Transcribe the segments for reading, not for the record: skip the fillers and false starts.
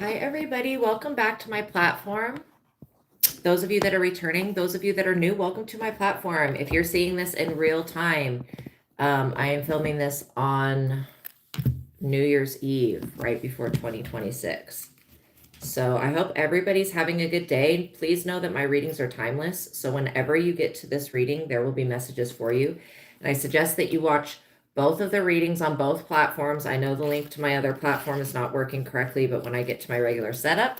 Hi, everybody. Welcome back to my platform. Those of you that are returning, those of you that are new, welcome to my platform. If you're seeing this in real time, I am filming this on New Year's Eve, right before 2026. So I hope everybody's having a good day. Please know that my readings are timeless. So whenever you get to this reading, there will be messages for you. And I suggest that you watch both of the readings on both platforms. I know the link to my other platform is not working correctly, but when I get to my regular setup,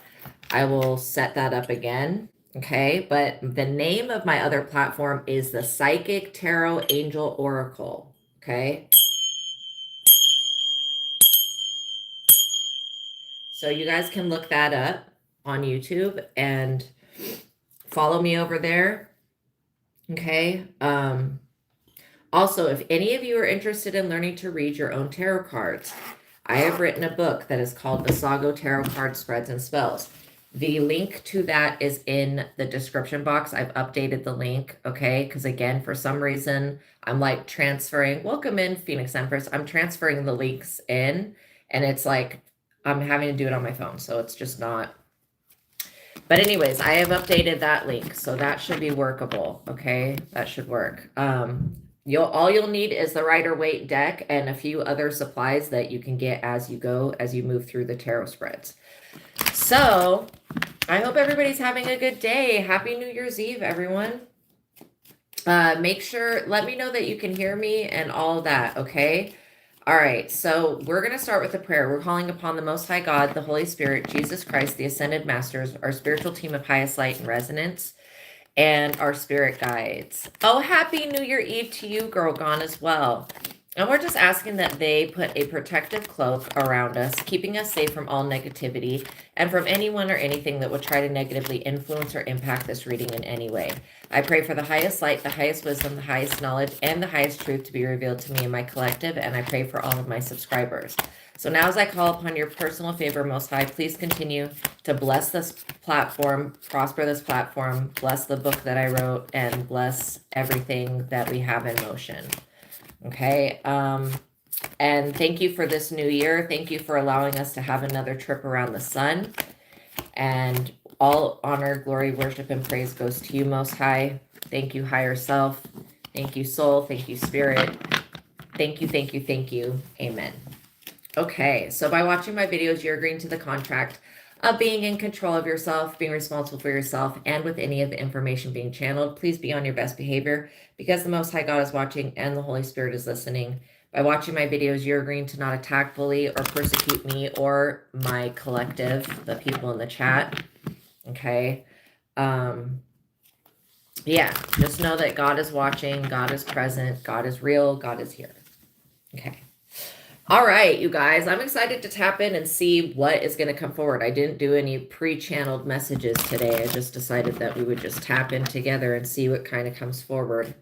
I will set that up again. Okay, but the name of my other platform is the Psychic Tarot Angel Oracle. Okay. So you guys can look that up on YouTube and follow me over there. Okay. Also, if any of you are interested in learning to read your own tarot cards, I have written a book that is called The Sago Tarot Card Spreads and Spells. The link to that is in the description box. I've updated the link, okay? Because again, for some reason, I'm like transferring, welcome in Phoenix Empress. I'm transferring the links in and it's like, I'm having to do it on my phone. So it's just not. But anyways, I have updated that link. So that should be workable, okay? That should work. All you'll need is the Rider-Waite deck and a few other supplies that you can get as you go, as you move through the tarot spreads. So I hope everybody's having a good day. Happy New Year's Eve, everyone. Make sure, let me know that you can hear me and all of that, okay? All right, so we're going to start with a prayer. We're calling upon the Most High God, the Holy Spirit, Jesus Christ, the Ascended Masters, our spiritual team of highest light and resonance, and our spirit guides. Oh, happy New Year Eve to you, Girl Gone, as well. And we're just asking that they put a protective cloak around us, keeping us safe from all negativity and from anyone or anything that would try to negatively influence or impact this reading in any way. I pray for the highest light, the highest wisdom, the highest knowledge, and the highest truth to be revealed to me and my collective, and I pray for all of my subscribers. So now as I call upon your personal favor, Most High, please continue to bless this platform, prosper this platform, bless the book that I wrote, and bless everything that we have in motion. Okay, and thank you for this new year. Thank you for allowing us to have another trip around the sun. And all honor, glory, worship, and praise goes to you, Most High. Thank you, higher self. Thank you, soul. Thank you, spirit. Thank you, thank you, thank you. Amen. Okay, so by watching my videos, you're agreeing to the contract of being in control of yourself, being responsible for yourself, and with any of the information being channeled. Please be on your best behavior because the Most High God is watching and the Holy Spirit is listening. By watching my videos, you're agreeing to not attack, bully, or persecute me or my collective, the people in the chat. Okay. Yeah, just know that God is watching, God is present, God is real, God is here. Okay. All right, you guys, I'm excited to tap in and see what is going to come forward. I didn't do any pre-channeled messages today. I just decided that we would just tap in together and see what kind of comes forward.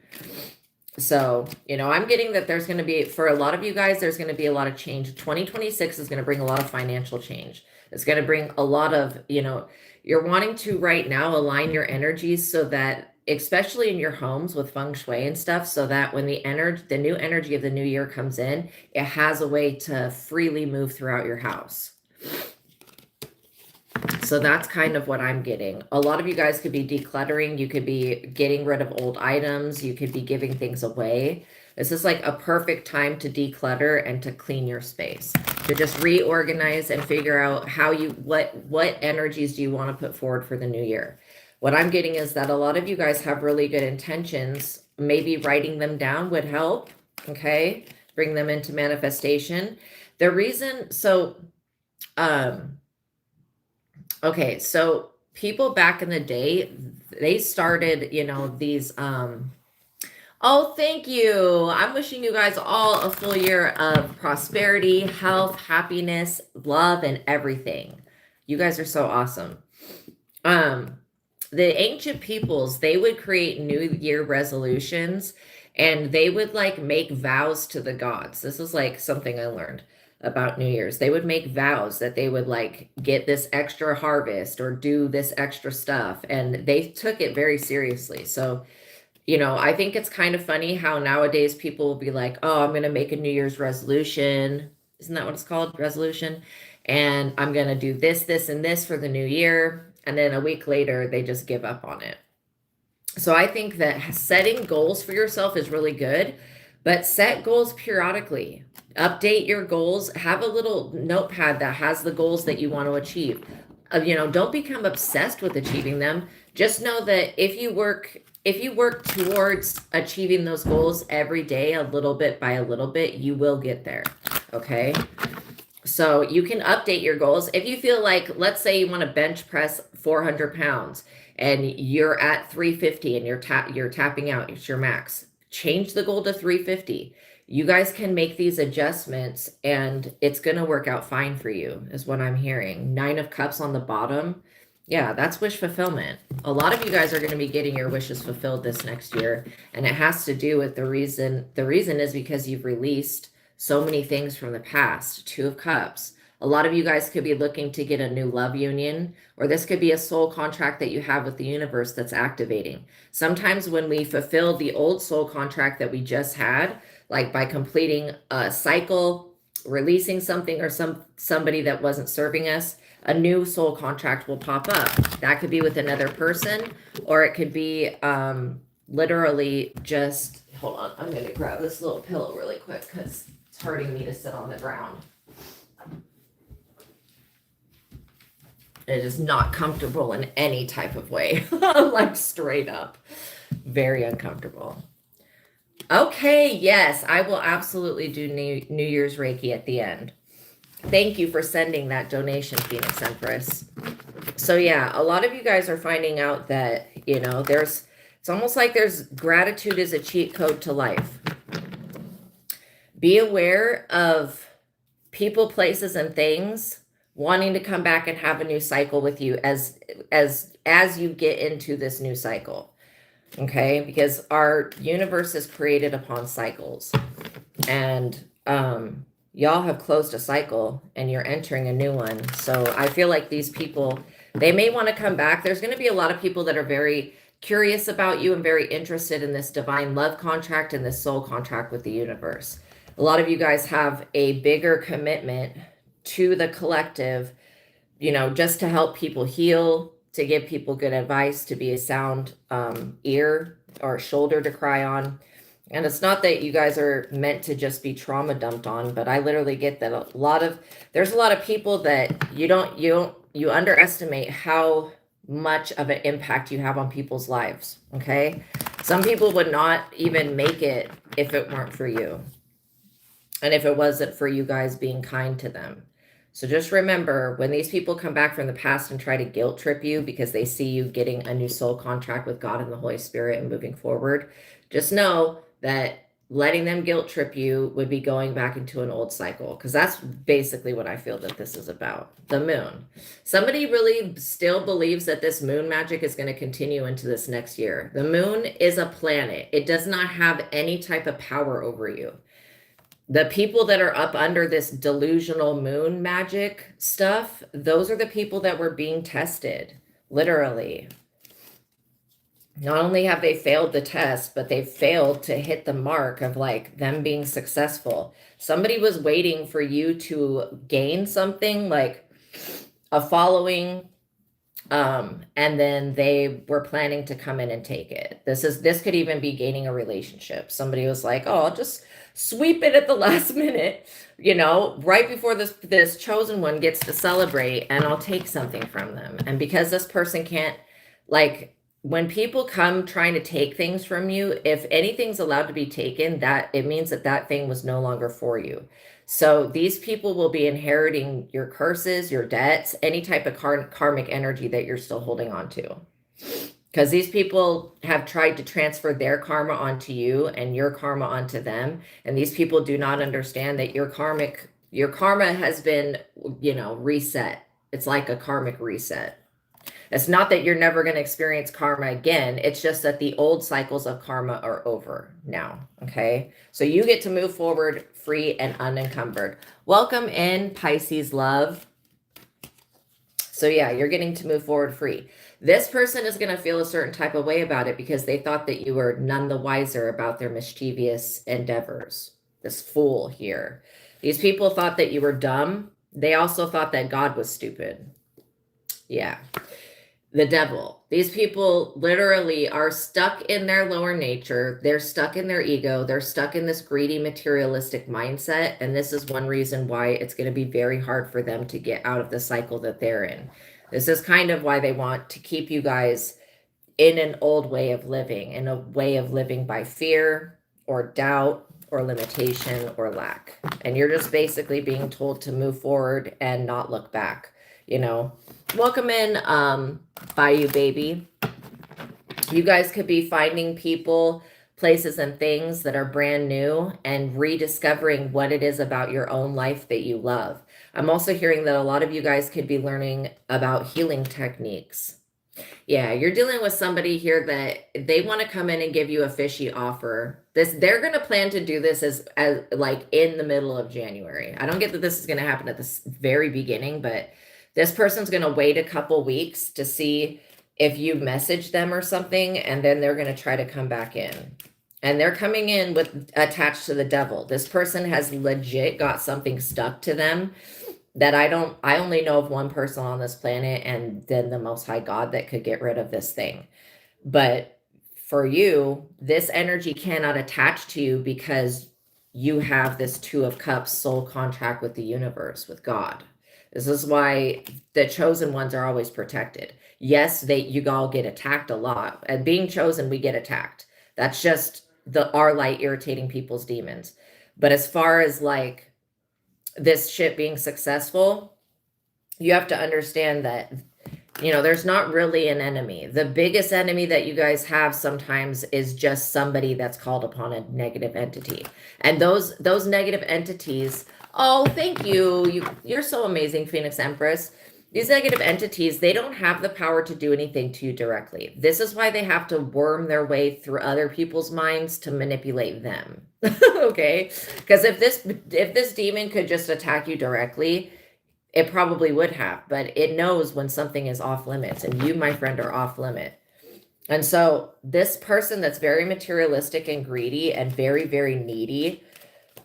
So, you know, I'm getting that there's going to be, for a lot of you guys, there's going to be a lot of change. 2026 is going to bring a lot of financial change. It's going to bring a lot of, you know, you're wanting to right now align your energies so that, especially in your homes with feng shui and stuff, so that when the new energy of the new year comes in, it has a way to freely move throughout your house. So that's kind of what I'm getting. A lot of you guys could be decluttering. You could be getting rid of old items. You could be giving things away. This is like a perfect time to declutter and to clean your space, to just reorganize and figure out how you, what energies do you want to put forward for the new year. What I'm getting is that a lot of you guys have really good intentions. Maybe writing them down would help, okay? Bring them into manifestation. The reason, so, okay, so people back in the day, they started, you know, these, oh, thank you. I'm wishing you guys all a full year of prosperity, health, happiness, love, and everything. You guys are so awesome. The ancient peoples, they would create New Year resolutions and they would like make vows to the gods. This is like something I learned about New Year's. They would make vows that they would like get this extra harvest or do this extra stuff. And they took it very seriously. So, you know, I think it's kind of funny how nowadays people will be like, oh, I'm going to make a New Year's resolution. Isn't that what it's called? Resolution. and I'm going to do this, this, and this for the new year. And then a week later, they just give up on it. So I think that setting goals for yourself is really good, but set goals periodically. Update your goals. Have a little notepad that has the goals that you want to achieve. Don't become obsessed with achieving them. Just know that if you work towards achieving those goals every day, a little bit by a little bit, you will get there. Okay. So you can update your goals. If you feel like, let's say you want to bench press 400 pounds and you're at 350 and you're tapping out, it's your max. Change the goal to 350. You guys can make these adjustments and it's going to work out fine for you, is what I'm hearing. 9 of Cups on the bottom. Yeah, that's wish fulfillment. A lot of you guys are going to be getting your wishes fulfilled this next year. And it has to do with the reason is because you've released so many things from the past. 2 of Cups. A lot of you guys could be looking to get a new love union, or this could be a soul contract that you have with the universe that's activating. Sometimes when we fulfill the old soul contract that we just had, like by completing a cycle, releasing something or somebody that wasn't serving us, a new soul contract will pop up. That could be with another person, or it could be literally just, hold on, I'm going to grab this little pillow really quick because it's hurting me to sit on the ground. It is not comfortable in any type of way, like straight up, very uncomfortable. Okay, yes, I will absolutely do New Year's Reiki at the end. Thank you for sending that donation, Phoenix Empress. So yeah, a lot of you guys are finding out that, it's almost like there's gratitude is a cheat code to life. Be aware of people, places, and things wanting to come back and have a new cycle with you as you get into this new cycle. Okay, because our universe is created upon cycles, and y'all have closed a cycle and you're entering a new one. So I feel like these people, they may want to come back. There's going to be a lot of people that are very curious about you and very interested in this divine love contract and this soul contract with the universe. A lot of you guys have a bigger commitment to the collective, just to help people heal, to give people good advice, to be a sound ear or shoulder to cry on. And it's not that you guys are meant to just be trauma dumped on, but I literally get that there's a lot of people that you underestimate how much of an impact you have on people's lives. Okay. Some people would not even make it if it weren't for you. And if it wasn't for you guys being kind to them. So just remember, when these people come back from the past and try to guilt trip you because they see you getting a new soul contract with God and the Holy Spirit and moving forward, just know that letting them guilt trip you would be going back into an old cycle, because that's basically what I feel that this is about. The moon. Somebody really still believes that this moon magic is going to continue into this next year. The moon is a planet. It does not have any type of power over you. The people that are up under this delusional moon magic stuff, those are the people that were being tested, literally. Not only have they failed the test, but they've failed to hit the mark of like them being successful. Somebody was waiting for you to gain something like a following, and then they were planning to come in and take it. This could even be gaining a relationship. Somebody was like, oh, I'll just sweep it at the last minute, right before this chosen one gets to celebrate, and I'll take something from them. And because this person can't, like, when people come trying to take things from you, if anything's allowed to be taken, that it means that thing was no longer for you. So these people will be inheriting your curses, your debts, any type of karmic energy that you're still holding on to. Because these people have tried to transfer their karma onto you and your karma onto them. And these people do not understand that your karma has been, reset. It's like a karmic reset. It's not that you're never going to experience karma again. It's just that the old cycles of karma are over now. Okay. So you get to move forward free and unencumbered. Welcome in, Pisces love. So yeah, you're getting to move forward free. This person is going to feel a certain type of way about it because they thought that you were none the wiser about their mischievous endeavors. This fool here. These people thought that you were dumb. They also thought that God was stupid. Yeah. The devil. These people literally are stuck in their lower nature. They're stuck in their ego. They're stuck in this greedy, materialistic mindset. And this is one reason why it's going to be very hard for them to get out of the cycle that they're in. This is kind of why they want to keep you guys in an old way of living, in a way of living by fear or doubt or limitation or lack. And you're just basically being told to move forward and not look back, you know. Welcome in, Bayou Baby. You guys could be finding people, places, and things that are brand new and rediscovering what it is about your own life that you love. I'm also hearing that a lot of you guys could be learning about healing techniques. Yeah, you're dealing with somebody here that they want to come in and give you a fishy offer. They're going to plan to do this as like in the middle of January. I don't get that this is going to happen at the very beginning, but this person's going to wait a couple weeks to see if you message them or something, and then they're going to try to come back in. And they're coming in with attached to the devil. This person has legit got something stuck to them that I only know of one person on this planet, and then the Most High God, that could get rid of this thing. But for you, this energy cannot attach to you because you have this Two of Cups soul contract with the universe, with God. This is why the chosen ones are always protected. Yes, you all get attacked a lot. And being chosen, we get attacked. That's just our light irritating people's demons. But as far as like this shit being successful, you have to understand that, you know, there's not really an enemy. The biggest enemy that you guys have sometimes is just somebody that's called upon a negative entity. And those negative entities, oh, thank you. You're so amazing, Phoenix Empress. These negative entities, they don't have the power to do anything to you directly. This is why they have to worm their way through other people's minds to manipulate them. Okay? Because if this demon could just attack you directly, it probably would have, but it knows when something is off limits, and you, my friend, are off limit. And so this person that's very materialistic and greedy and very, very needy,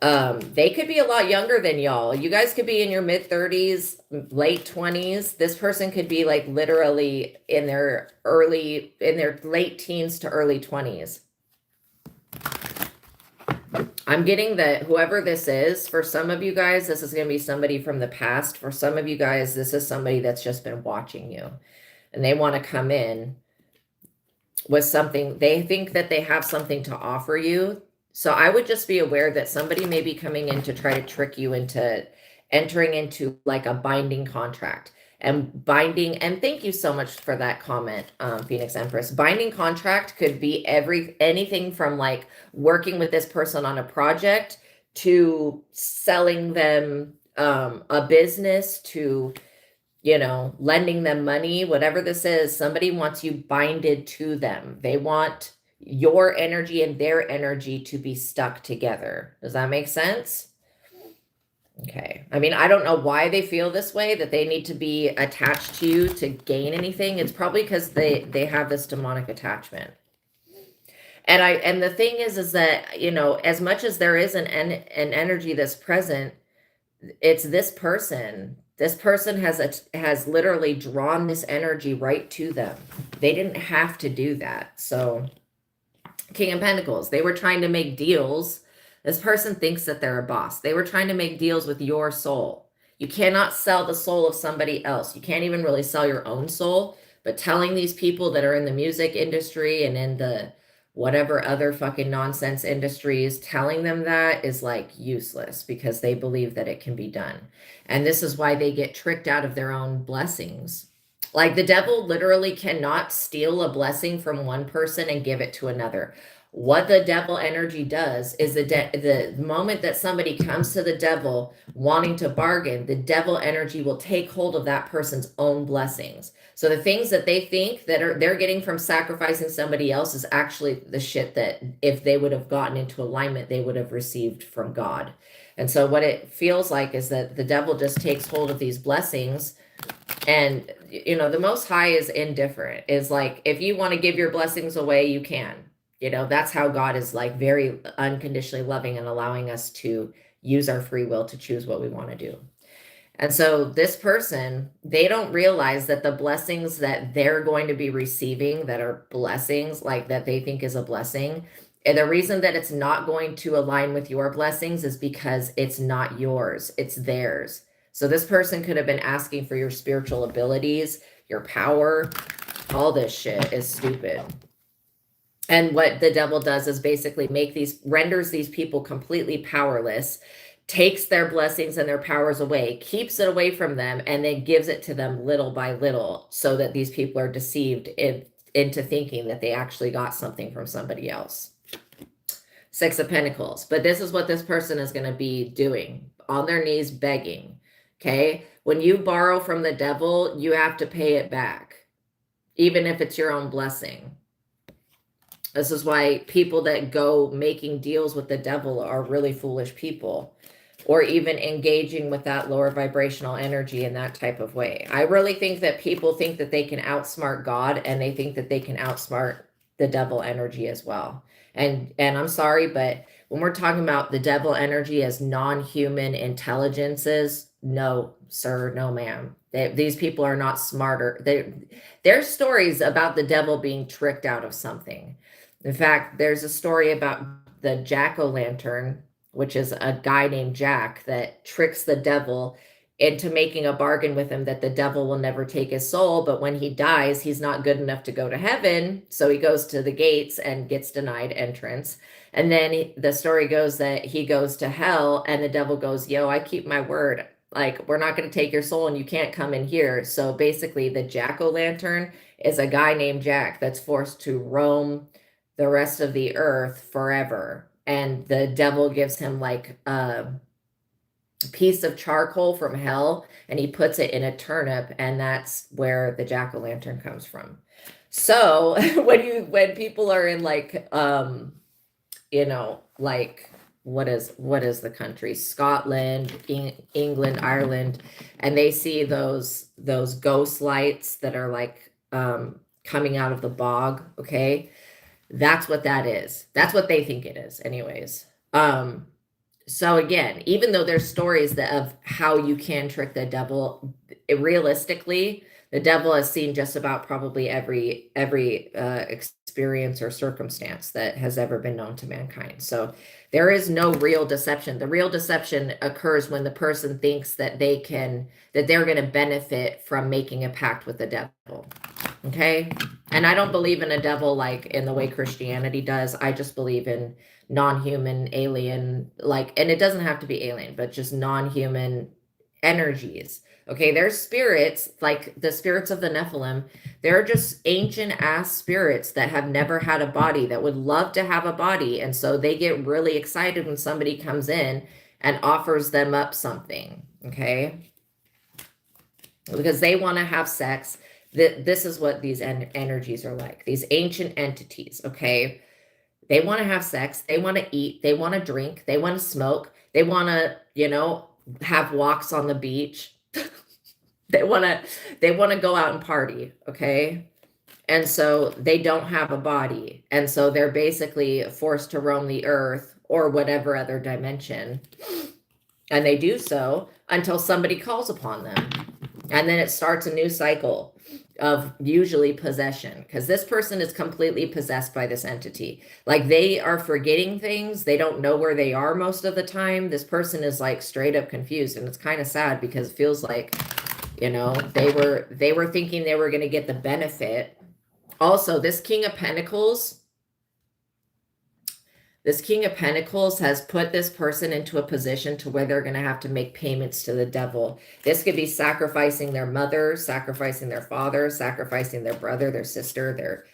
they could be a lot younger than y'all. You guys could be in your mid 30s, late 20s. This person could be like literally in their late teens to early 20s. I'm getting that whoever this is, for some of you guys, this is going to be somebody from the past. For some of you guys, this is somebody that's just been watching you, and they want to come in with something. They think that they have something to offer you. So I would just be aware that somebody may be coming in to try to trick you into entering into like a binding contract. And binding, and thank you so much for that comment, Phoenix Empress. Binding contract could be anything from like working with this person on a project to selling them a business, to, you know, lending them money, whatever this is. Somebody wants you binded to them. They want your energy and their energy to be stuck together. Does that make sense? Okay. I mean, I don't know why they feel this way, that they need to be attached to you to gain anything. It's probably because they have this demonic attachment. And the thing is that, you know, as much as there is an energy that's present, it's this person. This person has literally drawn this energy right to them. They didn't have to do that. So King of Pentacles, they were trying to make deals. This person thinks that they're a boss. They were trying to make deals with your soul. You cannot sell the soul of somebody else. You can't even really sell your own soul. But telling these people that are in the music industry and in the whatever other fucking nonsense industries, telling them that is like useless, because they believe that it can be done. And this is why they get tricked out of their own blessings. Like the devil literally cannot steal a blessing from one person and give it to another. What the devil energy does is the moment that somebody comes to the devil wanting to bargain, the devil energy will take hold of that person's own blessings. So the things that they think that they're getting from sacrificing somebody else is actually the shit that if they would have gotten into alignment, they would have received from God. And so what it feels like is that the devil just takes hold of these blessings. And, you know, the Most High is indifferent. Is like, if you want to give your blessings away, you can. You know, that's how God is, like, very unconditionally loving and allowing us to use our free will to choose what we want to do. And so this person, they don't realize that the blessings that they're going to be receiving that are blessings, like that they think is a blessing, and the reason that it's not going to align with your blessings is because it's not yours, it's theirs. So this person could have been asking for your spiritual abilities, your power. All this shit is stupid. And what the devil does is basically renders these people completely powerless, takes their blessings and their powers away, keeps it away from them, and then gives it to them little by little so that these people are deceived into thinking that they actually got something from somebody else. Six of Pentacles. But this is what this person is going to be doing, on their knees begging. Okay? When you borrow from the devil, you have to pay it back, even if it's your own blessing. This is why people that go making deals with the devil are really foolish people, or even engaging with that lower vibrational energy in that type of way. I really think that people think that they can outsmart God, and they think that they can outsmart the devil energy as well. And I'm sorry, but when we're talking about the devil energy as non-human intelligences, no, sir, no, ma'am. These people are not smarter. There's stories about the devil being tricked out of something. In fact, there's a story about the jack-o'-lantern, which is a guy named Jack that tricks the devil into making a bargain with him that the devil will never take his soul, but when he dies, he's not good enough to go to heaven, so he goes to the gates and gets denied entrance. And then the story goes that he goes to hell, and the devil goes, yo, I keep my word. Like, we're not going to take your soul, and you can't come in here. So basically, the jack-o'-lantern is a guy named Jack that's forced to roam the rest of the earth forever. And the devil gives him like a piece of charcoal from hell, and he puts it in a turnip, and that's where the jack-o'-lantern comes from. So when people are in like you know, like what is the country, Scotland, England, Ireland, and they see those ghost lights that are like coming out of the bog, okay, that's what that is. That's what they think it is anyways. So again, even though there's stories of how you can trick the devil, realistically, the devil has seen just about probably every experience or circumstance that has ever been known to mankind. So there is no real deception. The real deception occurs when the person thinks that they're going to benefit from making a pact with the devil. Okay? And I don't believe in a devil like in the way Christianity does. I just believe in non-human, alien, like, and it doesn't have to be alien, but just non-human energies. Okay, there's spirits, like the spirits of the Nephilim. They're just ancient ass spirits that have never had a body, that would love to have a body. And so they get really excited when somebody comes in and offers them up something. Okay, because they want to have sex. This is what these energies are like, these ancient entities. Okay, they want to have sex, they want to eat, they want to drink, they want to smoke, they want to, you know, have walks on the beach. they want to go out and party, okay? And so they don't have a body, and so they're basically forced to roam the earth or whatever other dimension, and they do so until somebody calls upon them, and then it starts a new cycle of usually possession, because this person is completely possessed by this entity. Like, they are forgetting things, they don't know where they are most of the time. This person is like straight up confused, and it's kind of sad because it feels like, you know, they were thinking they were going to get the benefit. Also, this King of Pentacles has put this person into a position to where they're going to have to make payments to the devil. This could be sacrificing their mother, sacrificing their father, sacrificing their brother, their sister,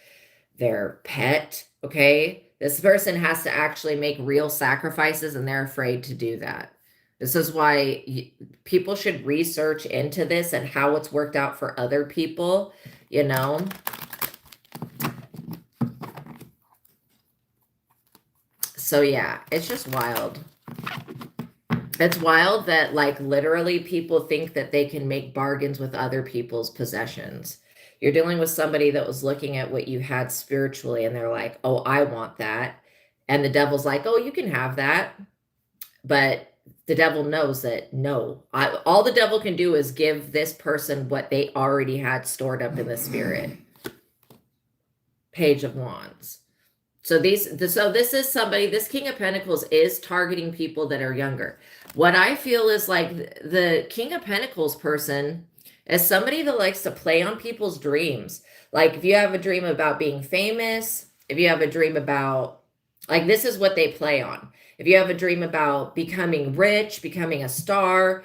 their pet, okay? This person has to actually make real sacrifices, and they're afraid to do that. This is why people should research into this and how it's worked out for other people, you know? So yeah, it's just wild. It's wild that like literally people think that they can make bargains with other people's possessions. You're dealing with somebody that was looking at what you had spiritually, and they're like, oh, I want that. And the devil's like, oh, you can have that. But the devil knows that no, all the devil can do is give this person what they already had stored up in the spirit. Page of Wands. So this is somebody, this King of Pentacles is targeting people that are younger. What I feel is like the King of Pentacles person is somebody that likes to play on people's dreams. Like if you have a dream about being famous, if you have a dream about, like this is what they play on. If you have a dream about becoming rich, becoming a star,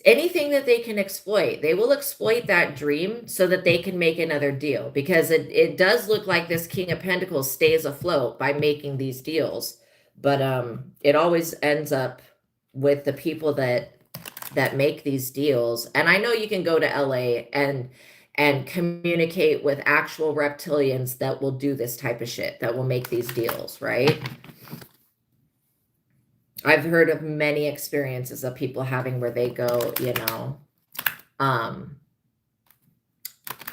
anything that they can exploit, they will exploit that dream so that they can make another deal, because it does look like this King of Pentacles stays afloat by making these deals, but it always ends up with the people that make these deals. And I know you can go to LA and communicate with actual reptilians that will do this type of shit, that will make these deals, right? I've heard of many experiences of people having where they go, you know,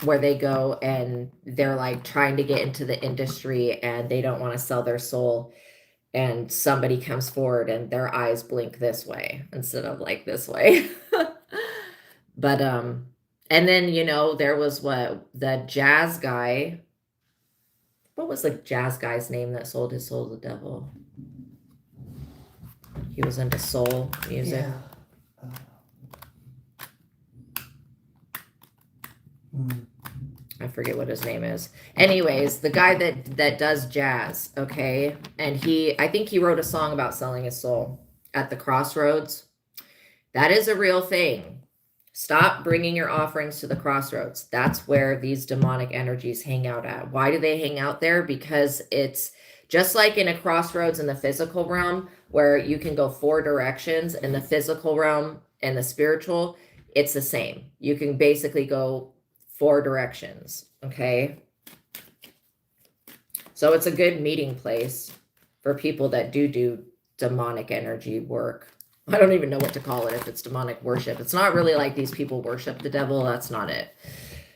where they go and they're like trying to get into the industry and they don't want to sell their soul. And somebody comes forward and their eyes blink this way instead of like this way. But, and then, you know, there was the jazz guy. What was the jazz guy's name that sold his soul to the devil? He was into soul music. Yeah. I forget what his name is. Anyways, the guy that does jazz, okay? And I think he wrote a song about selling his soul at the crossroads. That is a real thing. Stop bringing your offerings to the crossroads. That's where these demonic energies hang out at. Why do they hang out there? Because it's just like in a crossroads in the physical realm, where you can go 4 directions. In the physical realm and the spiritual, it's the same. You can basically go 4 directions, okay? So it's a good meeting place for people that do demonic energy work. I don't even know what to call it, if it's demonic worship. It's not really like these people worship the devil. That's not it.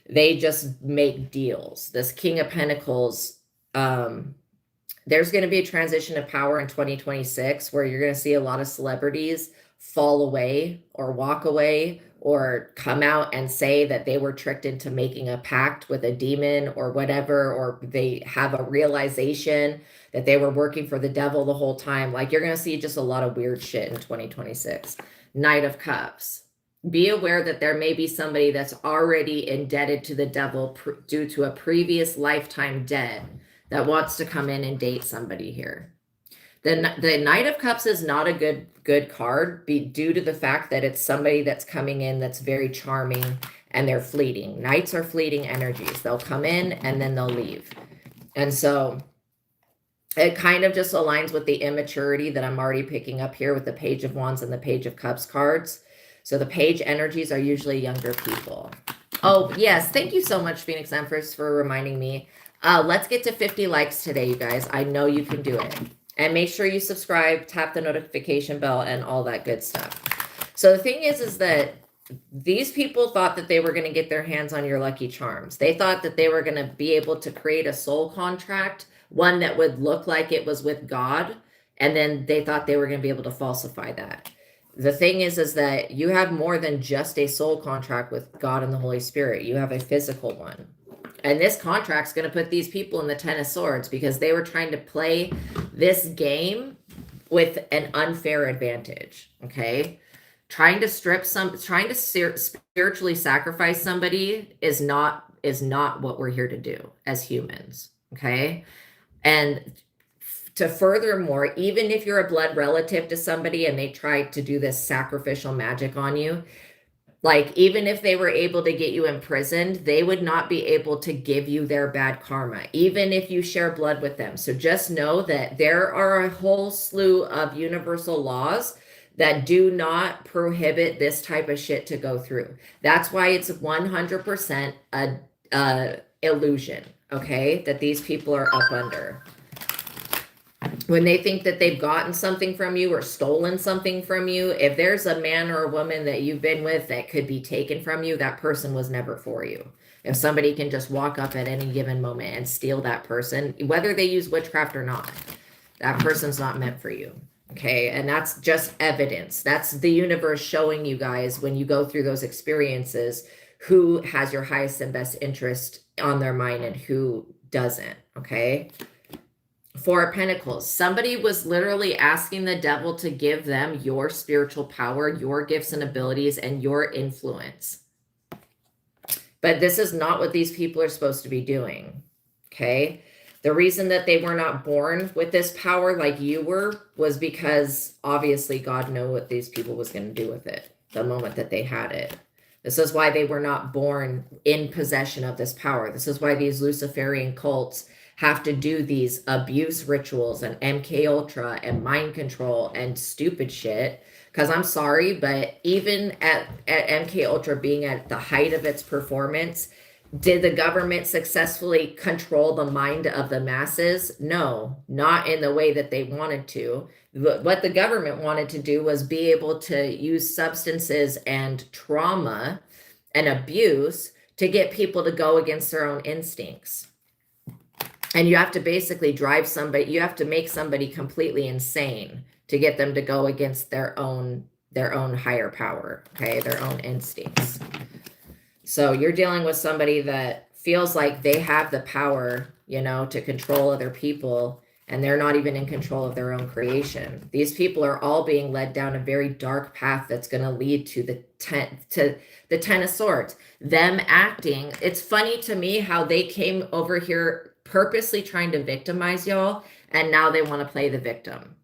They just make deals. This King of Pentacles, there's going to be a transition of power in 2026 where you're going to see a lot of celebrities fall away or walk away or come out and say that they were tricked into making a pact with a demon or whatever, or they have a realization that they were working for the devil the whole time. Like, you're going to see just a lot of weird shit in 2026. Knight of Cups. Be aware that there may be somebody that's already indebted to the devil due to a previous lifetime debt that wants to come in and date somebody here. The Knight of Cups is not a good card due to the fact that it's somebody that's coming in that's very charming and they're fleeting. Knights are fleeting energies. They'll come in and then they'll leave. And so it kind of just aligns with the immaturity that I'm already picking up here with the Page of Wands and the Page of Cups cards. So the page energies are usually younger people. Oh, yes. Thank you so much, Phoenix Empress, for reminding me. Let's get to 50 likes today, you guys. I know you can do it. And make sure you subscribe, tap the notification bell, and all that good stuff. So the thing is that these people thought that they were going to get their hands on your Lucky Charms. They thought that they were going to be able to create a soul contract, one that would look like it was with God. And then they thought they were going to be able to falsify that. The thing is that you have more than just a soul contract with God and the Holy Spirit. You have a physical one. And this contract's going to put these people in the 10 of Swords because they were trying to play this game with an unfair advantage, okay? Trying to spiritually sacrifice somebody is not what we're here to do as humans, okay? And to furthermore, even if you're a blood relative to somebody and they tried to do this sacrificial magic on you, like, even if they were able to get you imprisoned, they would not be able to give you their bad karma, even if you share blood with them. So just know that there are a whole slew of universal laws that do not prohibit this type of shit to go through. That's why it's 100% a illusion, okay, that these people are up under. When they think that they've gotten something from you or stolen something from you, if there's a man or a woman that you've been with that could be taken from you, that person was never for you. If somebody can just walk up at any given moment and steal that person, whether they use witchcraft or not, that person's not meant for you. Okay, and that's just evidence. That's the universe showing you guys when you go through those experiences who has your highest and best interest on their mind and who doesn't. Okay. Four of Pentacles. Somebody was literally asking the devil to give them your spiritual power, your gifts and abilities, and your influence. But this is not what these people are supposed to be doing. Okay. The reason that they were not born with this power like you were was because obviously God knew what these people was going to do with it the moment that they had it. This is why they were not born in possession of this power. This is why these Luciferian cults have to do these abuse rituals and MK Ultra and mind control and stupid shit. Because I'm sorry, but even at MK Ultra being at the height of its performance, did the government successfully control the mind of the masses? No, not in the way that they wanted to. What the government wanted to do was be able to use substances and trauma and abuse to get people to go against their own instincts. And you have to basically drive somebody, you have to make somebody completely insane to get them to go against their own higher power, okay, their own instincts. So you're dealing with somebody that feels like they have the power, you know, to control other people, and they're not even in control of their own creation. These people are all being led down a very dark path that's going to lead to the Ten of Swords. Them acting, it's funny to me how they came over here purposely trying to victimize y'all, and now they want to play the victim.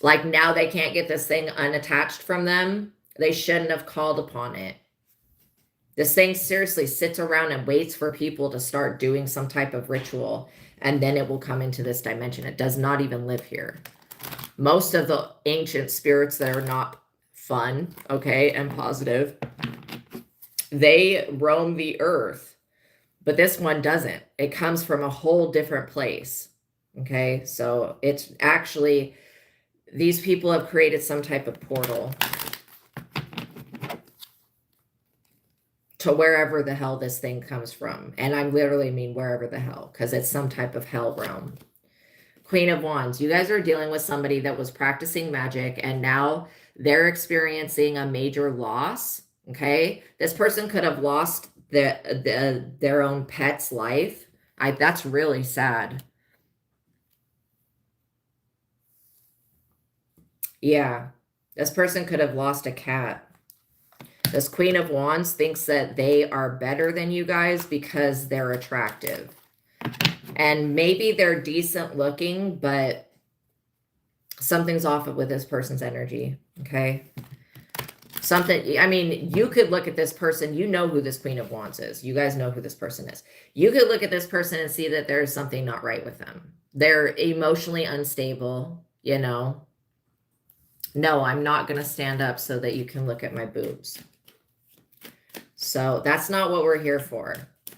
Like now they can't get this thing unattached from them. They shouldn't have called upon it. This thing seriously sits around and waits for people to start doing some type of ritual, and then it will come into this dimension. It does not even live here. Most of the ancient spirits that are not fun, okay, and positive, they roam the earth, but this one doesn't. It comes from a whole different place, okay? So it's actually, these people have created some type of portal to wherever the hell this thing comes from. And I literally mean wherever the hell, because it's some type of hell realm. Queen of Wands, you guys are dealing with somebody that was practicing magic and now they're experiencing a major loss, okay? This person could have lost their own pet's life. That's really sad. Yeah, this person could have lost a cat. This Queen of Wands thinks that they are better than you guys because they're attractive. And maybe they're decent looking, but something's off with this person's energy, okay? Something, I mean, you could look at this person, you know who this Queen of Wands is. You guys know who this person is. You could look at this person and see that there's something not right with them. They're emotionally unstable, you know? No, I'm not going to stand up so that you can look at my boobs. So that's not what we're here for.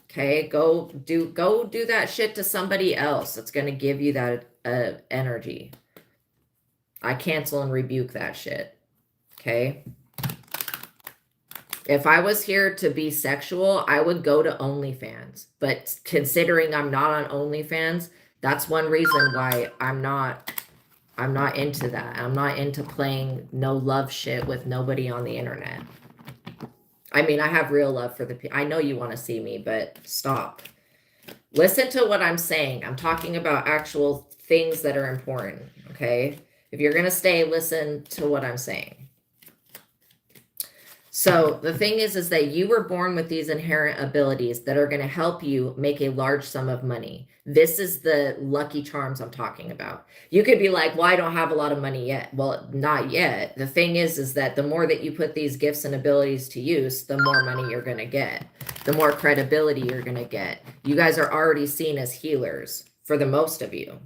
Okay, go do that shit to somebody else that's going to give you that energy. I cancel and rebuke that shit. Okay. If I was here to be sexual, I would go to OnlyFans. But considering I'm not on OnlyFans, that's one reason why I'm not into that. I'm not into playing no love shit with nobody on the internet. I mean, I have real love for the people. I know you want to see me, but stop. Listen to what I'm saying. I'm talking about actual things that are important, okay? If you're going to stay, listen to what I'm saying. So the thing is that you were born with these inherent abilities that are going to help you make a large sum of money. This is the lucky charms I'm talking about. You could be like, well, I don't have a lot of money yet. Well, not yet. The thing is that the more that you put these gifts and abilities to use, the more money you're going to get, the more credibility you're going to get. You guys are already seen as healers for the most of you.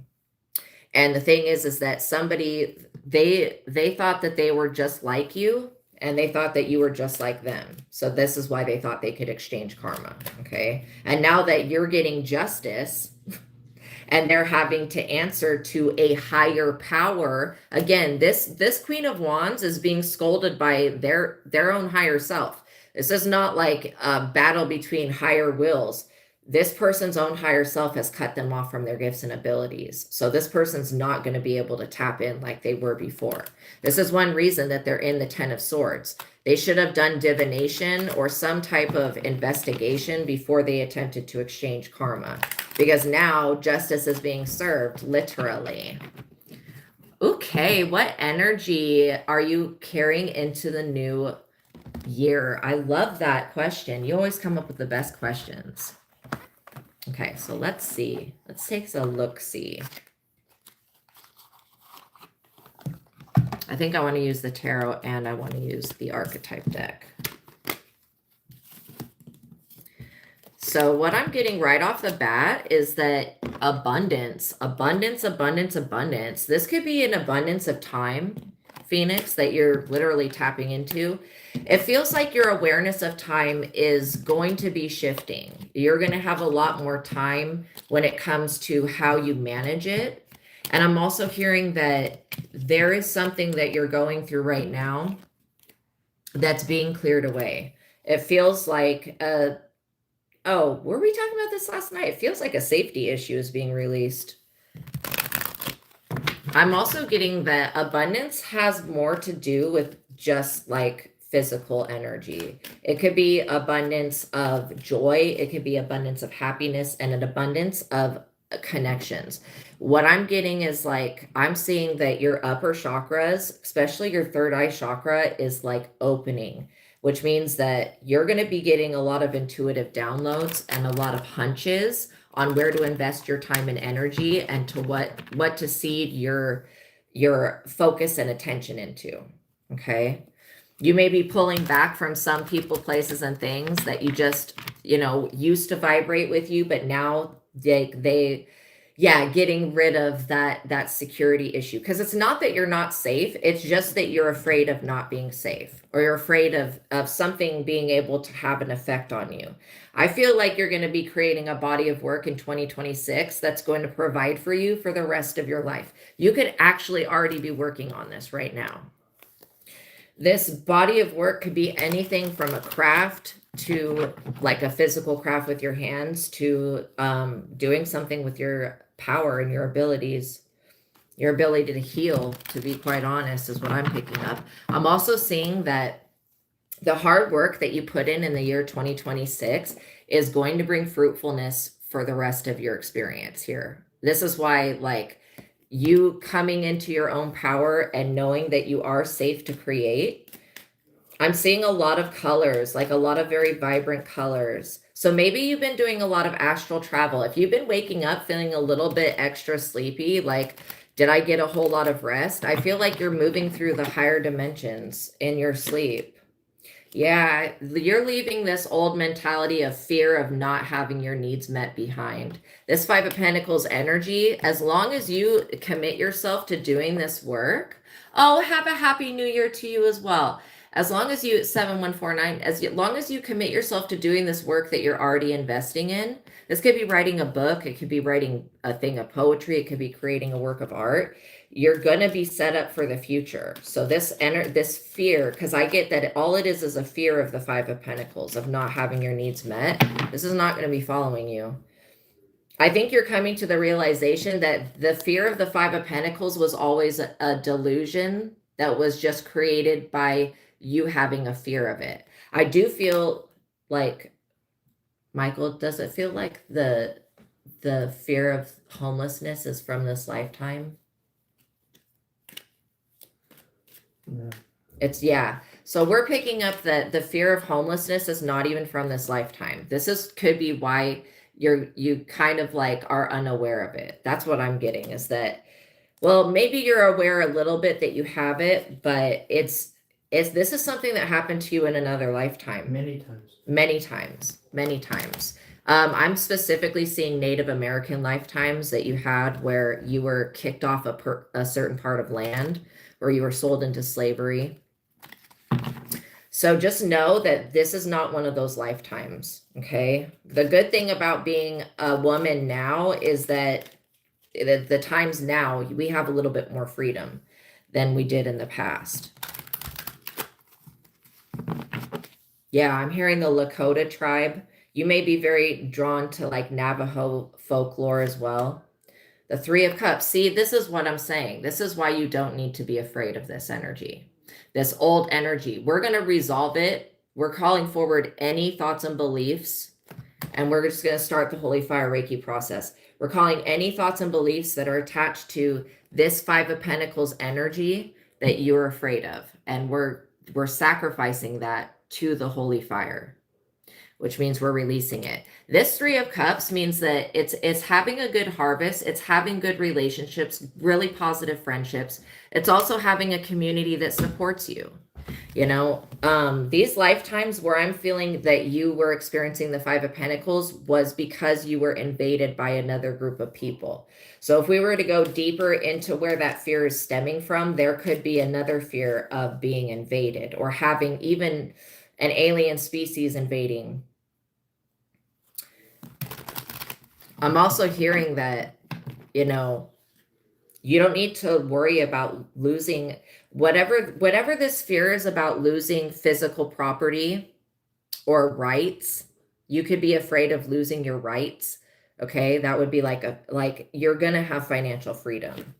And the thing is that somebody, they thought that they were just like you. And they thought that you were just like them. So this is why they thought they could exchange karma, okay? And now that you're getting justice and they're having to answer to a higher power, again, this Queen of Wands is being scolded by their own higher self. This is not like a battle between higher wills. this person's own higher self has cut them off from their gifts and abilities. So this person's not going to be able to tap in like they were before. This is one reason that they're in the 10 of Swords. They should have done divination or some type of investigation before they attempted to exchange karma, because now justice is being served, literally. Okay, what energy are you carrying into the new year? I love that question. You always come up with the best questions. Okay, so let's see. Let's take a look-see. I think I want to use the tarot and I want to use the archetype deck. So what I'm getting right off the bat is that abundance, abundance, abundance, abundance. This could be an abundance of time, Phoenix, that you're literally tapping into. It feels like your awareness of time is going to be shifting. You're going to have a lot more time when it comes to how you manage it. And I'm also hearing that there is something that you're going through right now that's being cleared away. It feels like oh, were we talking about this last night? It feels like a safety issue is being released. I'm also getting that abundance has more to do with just like physical energy. It could be abundance of joy. It could be abundance of happiness and an abundance of connections. What I'm getting is like, I'm seeing that your upper chakras, especially your third eye chakra, is like opening, which means that you're going to be getting a lot of intuitive downloads and a lot of hunches on where to invest your time and energy and to what to seed your focus and attention into. Okay. You may be pulling back from some people, places, and things that you just, used to vibrate with you, but now getting rid of that security issue. Because it's not that you're not safe. It's just that you're afraid of not being safe, or you're afraid of something being able to have an effect on you. I feel like you're going to be creating a body of work in 2026 that's going to provide for you for the rest of your life. You could actually already be working on this right now. This body of work could be anything from a craft to like a physical craft with your hands to doing something with your power and your abilities, your ability to heal, to be quite honest, is what I'm picking up. I'm also seeing that the hard work that you put in the year 2026 is going to bring fruitfulness for the rest of your experience here. This is why, like, you coming into your own power and knowing that you are safe to create. I'm seeing a lot of colors, like a lot of very vibrant colors. So maybe you've been doing a lot of astral travel. If you've been waking up feeling a little bit extra sleepy, like, did I get a whole lot of rest? I feel like you're moving through the higher dimensions in your sleep. Yeah, you're leaving this old mentality of fear of not having your needs met behind. This Five of Pentacles energy, as long as you commit yourself to doing this work, oh, have a happy new year to you as well. As long as you, 7149, as long as you commit yourself to doing this work that you're already investing in, this could be writing a book, it could be writing a thing of poetry, it could be creating a work of art. You're going to be set up for the future. So this fear, because I get that all it is a fear of the Five of Pentacles, of not having your needs met. This is not going to be following you. I think you're coming to the realization that the fear of the Five of Pentacles was always a delusion that was just created by you having a fear of it. I do feel like, Michael, does it feel like the fear of homelessness is from this lifetime? Yeah. So we're picking up that the fear of homelessness is not even from this lifetime. Could be why you kind of like are unaware of it. That's what I'm getting, is that, well, maybe you're aware a little bit that you have it, but this is something that happened to you in another lifetime. Many times. I'm specifically seeing Native American lifetimes that you had where you were kicked off a certain part of land, or you were sold into slavery. So just know that this is not one of those lifetimes, okay? The good thing about being a woman now is that the times now, we have a little bit more freedom than we did in the past. Yeah, I'm hearing the Lakota tribe. you may be very drawn to like Navajo folklore as well. The Three of Cups. See, this is what I'm saying. This is why you don't need to be afraid of this energy, this old energy. We're going to resolve it. We're calling forward any thoughts and beliefs, and we're just going to start the Holy Fire Reiki process. We're calling any thoughts and beliefs that are attached to this Five of Pentacles energy that you're afraid of. And we're sacrificing that to the Holy Fire, which means we're releasing it. This Three of Cups means that it's having a good harvest. It's having good relationships, really positive friendships. It's also having a community that supports you. You know, these lifetimes where I'm feeling that you were experiencing the Five of Pentacles was because you were invaded by another group of people. So if we were to go deeper into where that fear is stemming from, there could be another fear of being invaded or having even an alien species invading. I'm also hearing that, you know, you don't need to worry about losing whatever this fear is about, losing physical property or rights. You could be afraid of losing your rights. Okay. That would be like you're going to have financial freedom.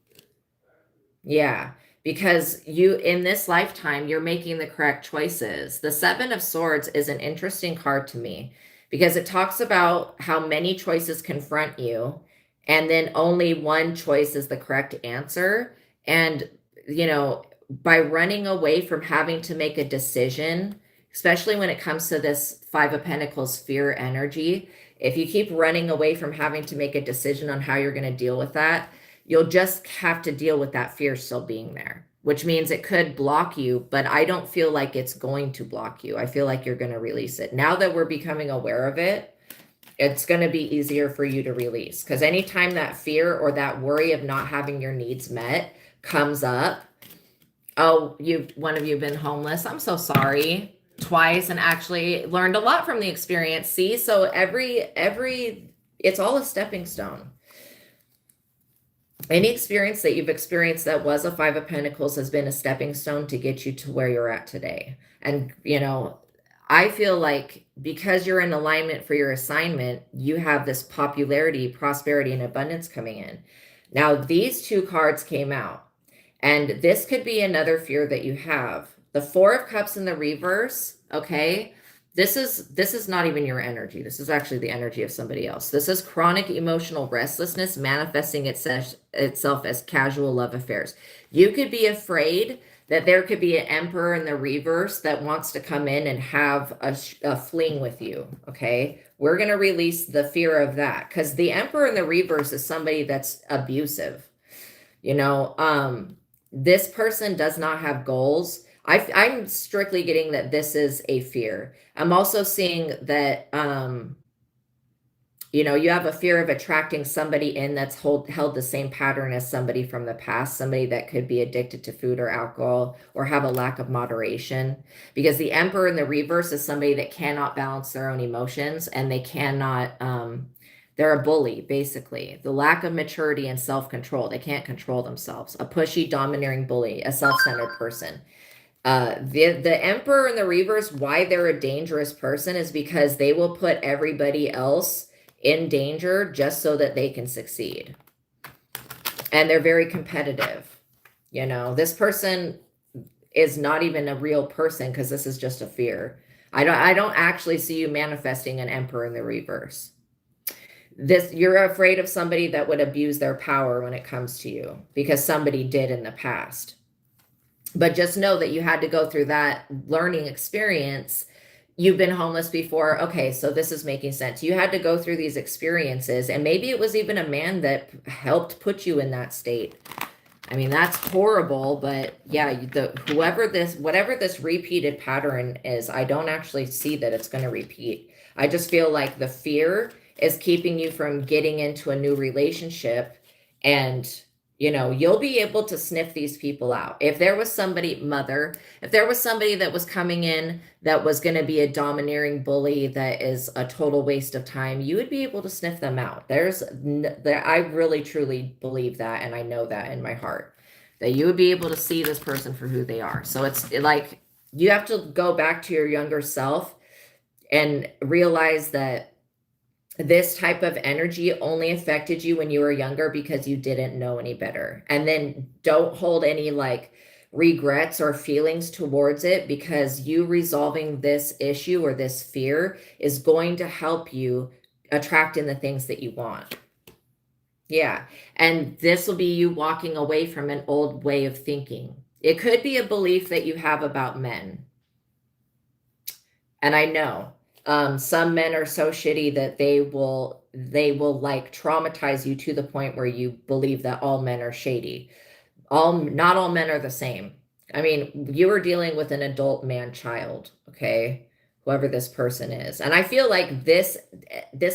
Yeah. Because you, in this lifetime, you're making the correct choices. The Seven of Swords is an interesting card to me because it talks about how many choices confront you and then only one choice is the correct answer. And, you know, by running away from having to make a decision, especially when it comes to this Five of Pentacles fear energy, if you keep running away from having to make a decision on how you're going to deal with that, you'll just have to deal with that fear still being there, which means it could block you, but I don't feel like it's going to block you. I feel like you're going to release it. Now that we're becoming aware of it, it's going to be easier for you to release, because anytime that fear or that worry of not having your needs met comes up, oh, one of you been homeless. I'm so sorry. Twice, and actually learned a lot from the experience. See, so it's all a stepping stone. Any experience that you've experienced that was a Five of Pentacles has been a stepping stone to get you to where you're at today. And, you know, I feel like because you're in alignment for your assignment, you have this popularity, prosperity, and abundance coming in. Now, these two cards came out, and this could be another fear that you have. The Four of Cups in the reverse, okay? This is not even your energy. This is actually the energy of somebody else. This is chronic emotional restlessness manifesting itself as casual love affairs. You could be afraid that there could be an Emperor in the reverse that wants to come in and have a fling with you, okay? We're going to release the fear of that, because the Emperor in the reverse is somebody that's abusive. You know, this person does not have goals. I'm strictly getting that this is a fear. I'm also seeing that, you know, you have a fear of attracting somebody in that's held the same pattern as somebody from the past, somebody that could be addicted to food or alcohol or have a lack of moderation, because the Emperor in the reverse is somebody that cannot balance their own emotions, and they cannot, they're a bully, basically. The lack of maturity and self-control. They can't control themselves. A pushy, domineering bully, a self-centered person. The Emperor in the reverse, why they're a dangerous person is because they will put everybody else in danger just so that they can succeed. And they're very competitive. You know, this person is not even a real person, because this is just a fear. I don't actually see you manifesting an Emperor in the reverse. You're afraid of somebody that would abuse their power when it comes to you, because somebody did in the past. But just know that you had to go through that learning experience. You've been homeless before. Okay, so this is making sense. You had to go through these experiences, and maybe it was even a man that helped put you in that state. I mean, that's horrible, but yeah, whatever this repeated pattern is, I don't actually see that it's going to repeat. I just feel like the fear is keeping you from getting into a new relationship, and you know, you'll be able to sniff these people out. If there was somebody, if there was somebody that was coming in that was going to be a domineering bully that is a total waste of time, you would be able to sniff them out. I really truly believe that, and I know that in my heart, that you would be able to see this person for who they are. So it's like you have to go back to your younger self and realize that this type of energy only affected you when you were younger because you didn't know any better. And then don't hold any like regrets or feelings towards it, because you resolving this issue or this fear is going to help you attract in the things that you want. Yeah. And this will be you walking away from an old way of thinking. It could be a belief that you have about men. And I know some men are so shitty that they will like traumatize you to the point where you believe that all men are shady. Not all men are the same. I mean, you are dealing with an adult man child, okay? Whoever this person is. And I feel like this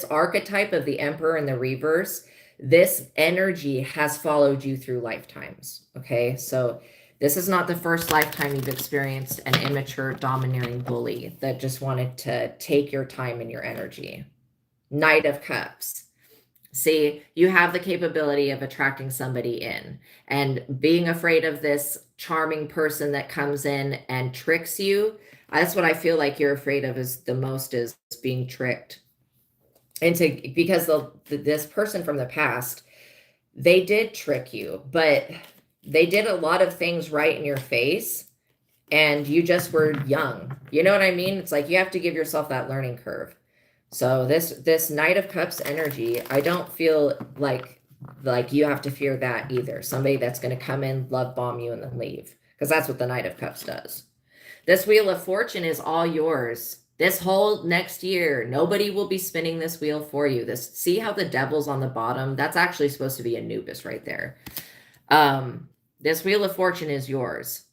archetype of the emperor in the reverse, this energy has followed you through lifetimes, okay? So this is not the first lifetime you've experienced an immature, domineering bully that just wanted to take your time and your energy. Knight of Cups. See, you have the capability of attracting somebody in, and being afraid of this charming person that comes in and tricks you. That's what I feel like you're afraid of is the most, is being tricked into, because this person from the past, they did trick you, but they did a lot of things right in your face, and you just were young. You know what I mean? It's like you have to give yourself that learning curve. So this Knight of Cups energy, I don't feel like you have to fear that either. Somebody that's going to come in, love bomb you, and then leave, because that's what the Knight of Cups does. This Wheel of Fortune is all yours. This whole next year, nobody will be spinning this wheel for you. See how the devil's on the bottom? That's actually supposed to be Anubis right there. This Wheel of Fortune is yours.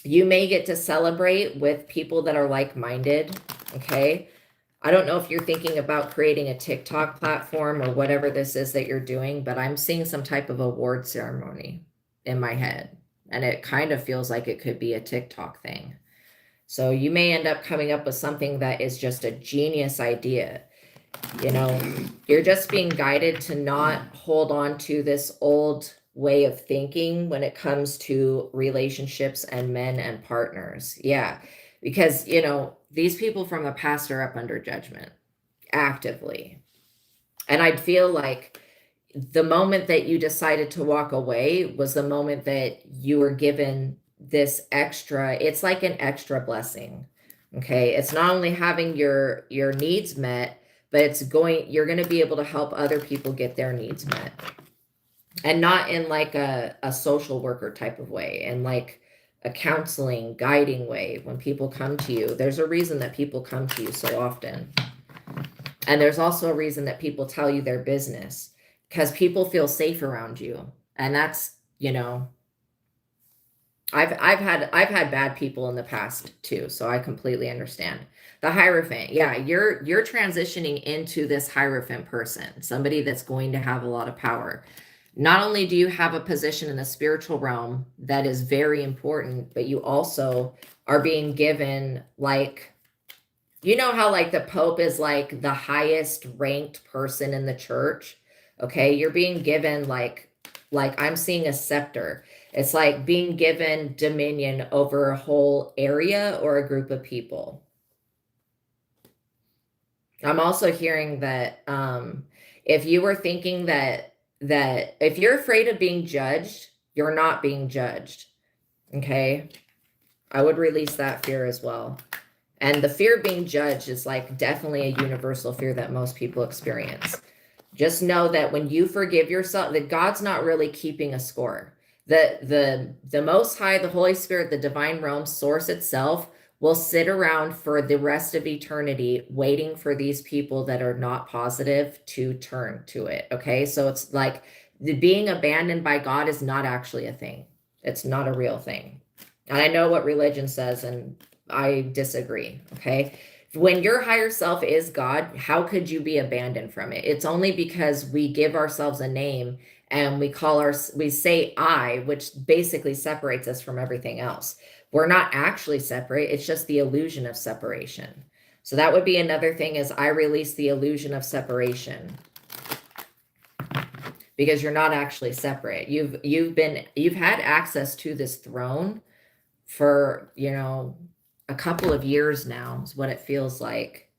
You may get to celebrate with people that are like-minded, okay? I don't know if you're thinking about creating a TikTok platform or whatever this is that you're doing, but I'm seeing some type of award ceremony in my head, and it kind of feels like it could be a TikTok thing. So you may end up coming up with something that is just a genius idea. You know, you're just being guided to not hold on to this old way of thinking when it comes to relationships and men and partners. Yeah, because, you know, these people from the past are up under judgment actively. And I'd feel like the moment that you decided to walk away was the moment that you were given this extra, it's like an extra blessing. Okay. It's not only having your needs met, but you're going to be able to help other people get their needs met. And not in like a social worker type of way, and like a counseling, guiding way. When people come to you, there's a reason that people come to you so often. And there's also a reason that people tell you their business, because people feel safe around you. And that's, you know, I've had bad people in the past too, so I completely understand. The Hierophant, yeah, you're transitioning into this Hierophant person, somebody that's going to have a lot of power. Not only do you have a position in the spiritual realm that is very important, but you also are being given, like, you know how like the Pope is like the highest ranked person in the church? Okay, you're being given like I'm seeing a scepter. It's like being given dominion over a whole area or a group of people. I'm also hearing that if you were thinking that if you're afraid of being judged, you're not being judged. Okay, I would release that fear as well. And the fear of being judged is like definitely a universal fear that most people experience. Just know that when you forgive yourself, that God's not really keeping a score. The Most High, the Holy Spirit, the divine realm, source itself will sit around for the rest of eternity waiting for these people that are not positive to turn to it. Okay, so it's like being abandoned by God is not actually a thing. It's not a real thing. And I know what religion says, and I disagree. Okay, when your higher self is God, how could you be abandoned from it? It's only because we give ourselves a name and we say I, which basically separates us from everything else. We're not actually separate. It's just the illusion of separation. So that would be another thing, is I release the illusion of separation, because you're not actually separate. You've had access to this throne for, you know, a couple of years now is what it feels like.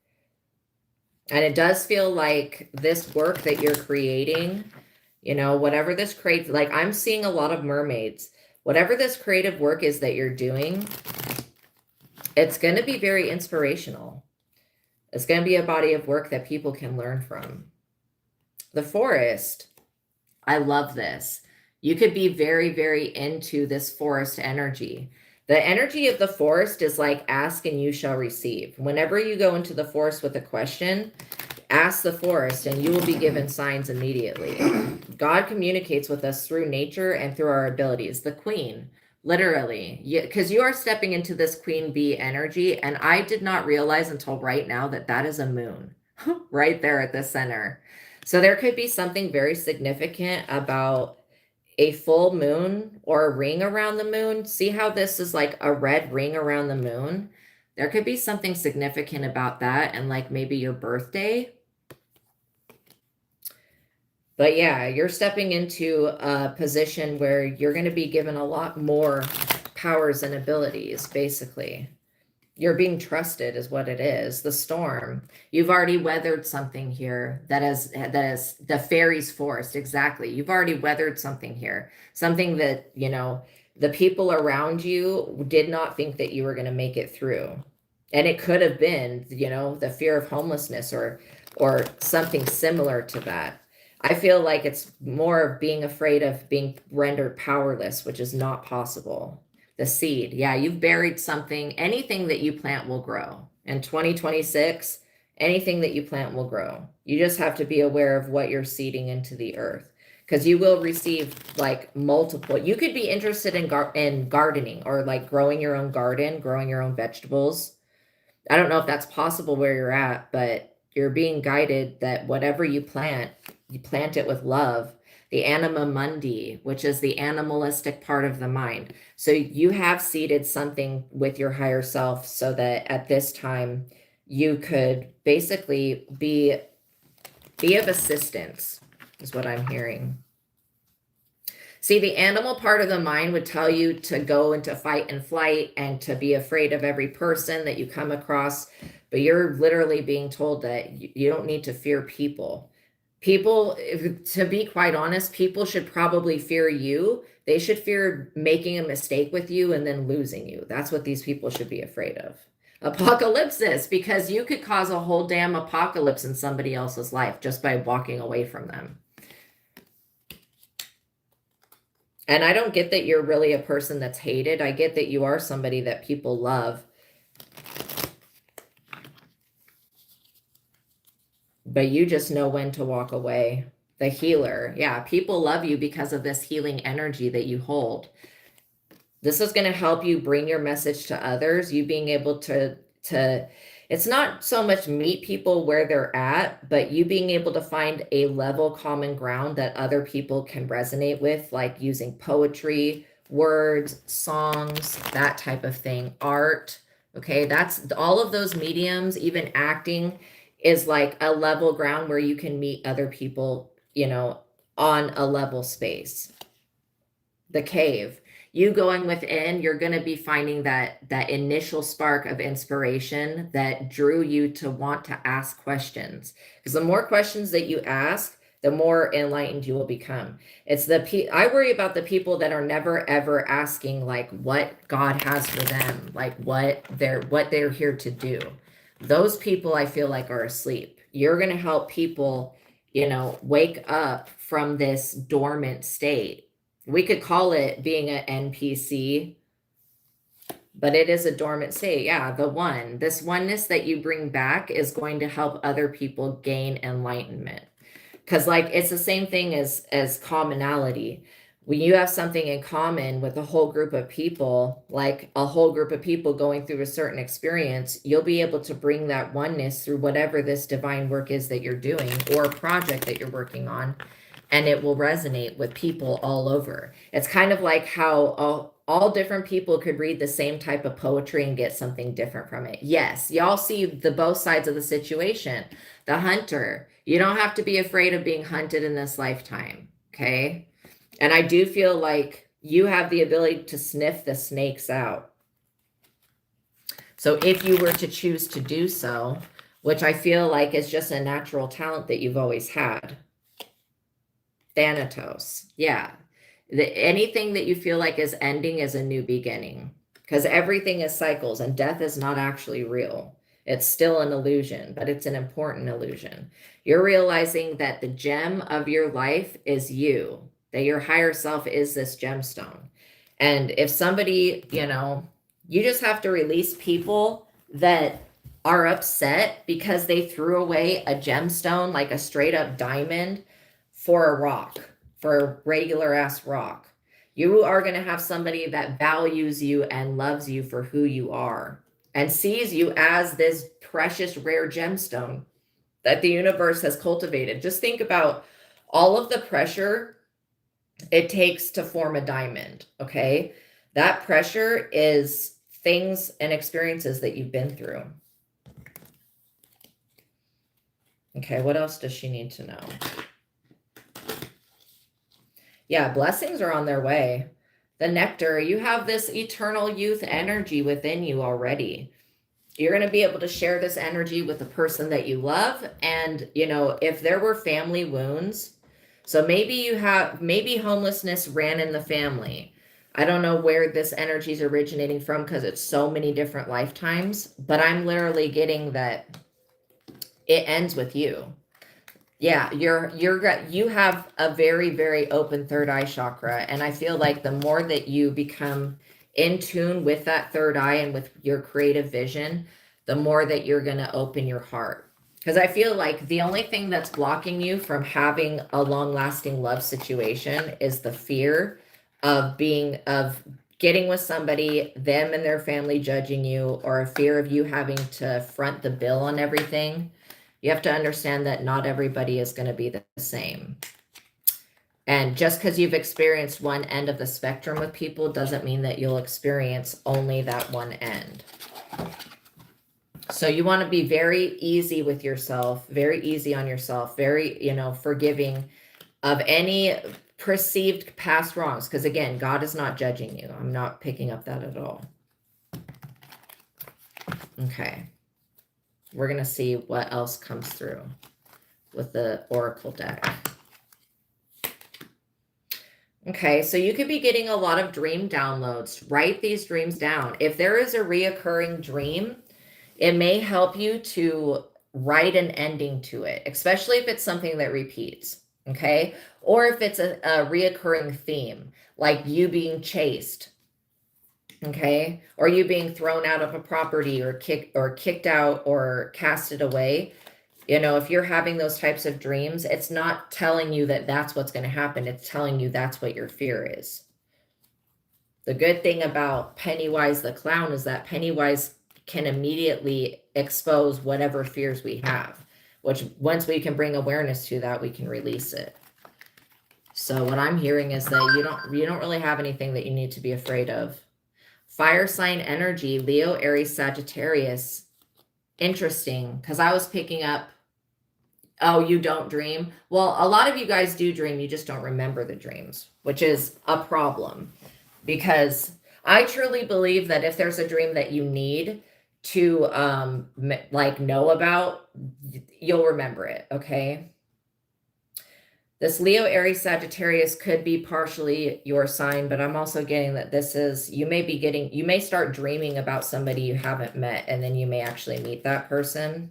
And it does feel like this work that you're creating, you know, whatever this creates, like I'm seeing a lot of mermaids. Whatever this creative work is that you're doing, it's going to be very inspirational. It's going to be a body of work that people can learn from. The forest, I love this. You could be very, very into this forest energy. The energy of the forest is like ask and you shall receive. Whenever you go into the forest with a question, ask the forest and you will be given signs immediately. God communicates with us through nature and through our abilities. The queen, literally, because you are stepping into this queen bee energy. And I did not realize until right now that that is a moon right there at the center. So there could be something very significant about a full moon or a ring around the moon. See how this is like a red ring around the moon? There could be something significant about that and like maybe your birthday. But yeah, you're stepping into a position where you're going to be given a lot more powers and abilities, basically. You're being trusted is what it is. The storm. You've already weathered something here that is the fairies forest. Exactly. You've already weathered something here. Something that, you know, the people around you did not think that you were going to make it through. And it could have been, you know, the fear of homelessness or something similar to that. I feel like it's more of being afraid of being rendered powerless, which is not possible. The seed. Yeah, you've buried something. Anything that you plant will grow. In 2026, anything that you plant will grow. You just have to be aware of what you're seeding into the earth, because you will receive like multiple. You could be interested in gardening or like growing your own garden, growing your own vegetables. I don't know if that's possible where you're at, but you're being guided that whatever you plant it with love. The anima mundi, which is the animalistic part of the mind. So you have seeded something with your higher self so that at this time you could basically be of assistance, is what I'm hearing. See, the animal part of the mind would tell you to go into fight and flight and to be afraid of every person that you come across. But you're literally being told that you don't need to fear people. People, to be quite honest, people should probably fear you. They should fear making a mistake with you and then losing you. That's what these people should be afraid of. Apocalypsis, because you could cause a whole damn apocalypse in somebody else's life just by walking away from them. And I don't get that you're really a person that's hated. I get that you are somebody that people love. But you just know when to walk away. The healer. Yeah, people love you because of this healing energy that you hold. This is going to help you bring your message to others. You being able to it's not so much meet people where they're at, but you being able to find a level common ground that other people can resonate with, like using poetry, words, songs, that type of thing, art. Okay, that's all of those mediums, even acting is like a level ground where you can meet other people, you know, on a level space. The cave. You going within, you're going to be finding that initial spark of inspiration that drew you to want to ask questions. Because the more questions that you ask, the more enlightened you will become. It's I worry about the people that are never ever asking like what God has for them, like what they're here to do. Those people I feel like are asleep. You're going to help people, you know, wake up from this dormant state. We could call it being an NPC, but it is a dormant state. Yeah, this oneness that you bring back is going to help other people gain enlightenment. Because like it's the same thing as commonality. When you have something in common with a whole group of people, like a whole group of people going through a certain experience, you'll be able to bring that oneness through whatever this divine work is that you're doing or a project that you're working on. And it will resonate with people all over. It's kind of like how all different people could read the same type of poetry and get something different from it. Yes, y'all see the both sides of the situation. The hunter, you don't have to be afraid of being hunted in this lifetime, okay? And I do feel like you have the ability to sniff the snakes out. So if you were to choose to do so, which I feel like is just a natural talent that you've always had. Thanatos. Yeah. Anything that you feel like is ending is a new beginning, because everything is cycles and death is not actually real. It's still an illusion, but it's an important illusion. You're realizing that the gem of your life is you, that your higher self is this gemstone. And if somebody, you just have to release people that are upset because they threw away a gemstone, like a straight up diamond, for a rock, for a regular ass rock. You are going to have somebody that values you and loves you for who you are and sees you as this precious, rare gemstone that the universe has cultivated. Just think about all of the pressure it takes to form a diamond, okay? That pressure is things and experiences that you've been through. Okay, what else does she need to know? Yeah, blessings are on their way. The nectar, you have this eternal youth energy within you already. You're going to be able to share this energy with the person that you love. And, if there were family wounds, so maybe homelessness ran in the family. I don't know where this energy is originating from because it's so many different lifetimes, but I'm literally getting that it ends with you. Yeah, you have a very, very open third eye chakra. And I feel like the more that you become in tune with that third eye and with your creative vision, the more that you're going to open your heart. Because I feel like the only thing that's blocking you from having a long-lasting love situation is the fear of getting with somebody, them and their family judging you, or a fear of you having to front the bill on everything. You have to understand that not everybody is going to be the same. And just because you've experienced one end of the spectrum with people doesn't mean that you'll experience only that one end. So you want to be very easy with yourself, very easy on yourself, very, forgiving of any perceived past wrongs. Because again, God is not judging you. I'm not picking up that at all. Okay. We're going to see what else comes through with the Oracle deck. Okay, so you could be getting a lot of dream downloads. Write these dreams down. If there is a reoccurring dream, it may help you to write an ending to it, especially if it's something that repeats, okay? Or if it's a reoccurring theme, like you being chased, okay? Or you being thrown out of a property or kicked out or casted away. If you're having those types of dreams, it's not telling you that that's what's going to happen. It's telling you that's what your fear is. The good thing about Pennywise the clown is that Pennywise can immediately expose whatever fears we have, which once we can bring awareness to that, we can release it. So what I'm hearing is that you don't really have anything that you need to be afraid of. Fire sign energy, Leo, Aries, Sagittarius. Interesting, because I was picking up, oh, you don't dream? Well, a lot of you guys do dream, you just don't remember the dreams, which is a problem. Because I truly believe that if there's a dream that you need to know about, you'll remember it, okay? This Leo, Aries, Sagittarius could be partially your sign, but I'm also getting that this is, you may start dreaming about somebody you haven't met, and then you may actually meet that person.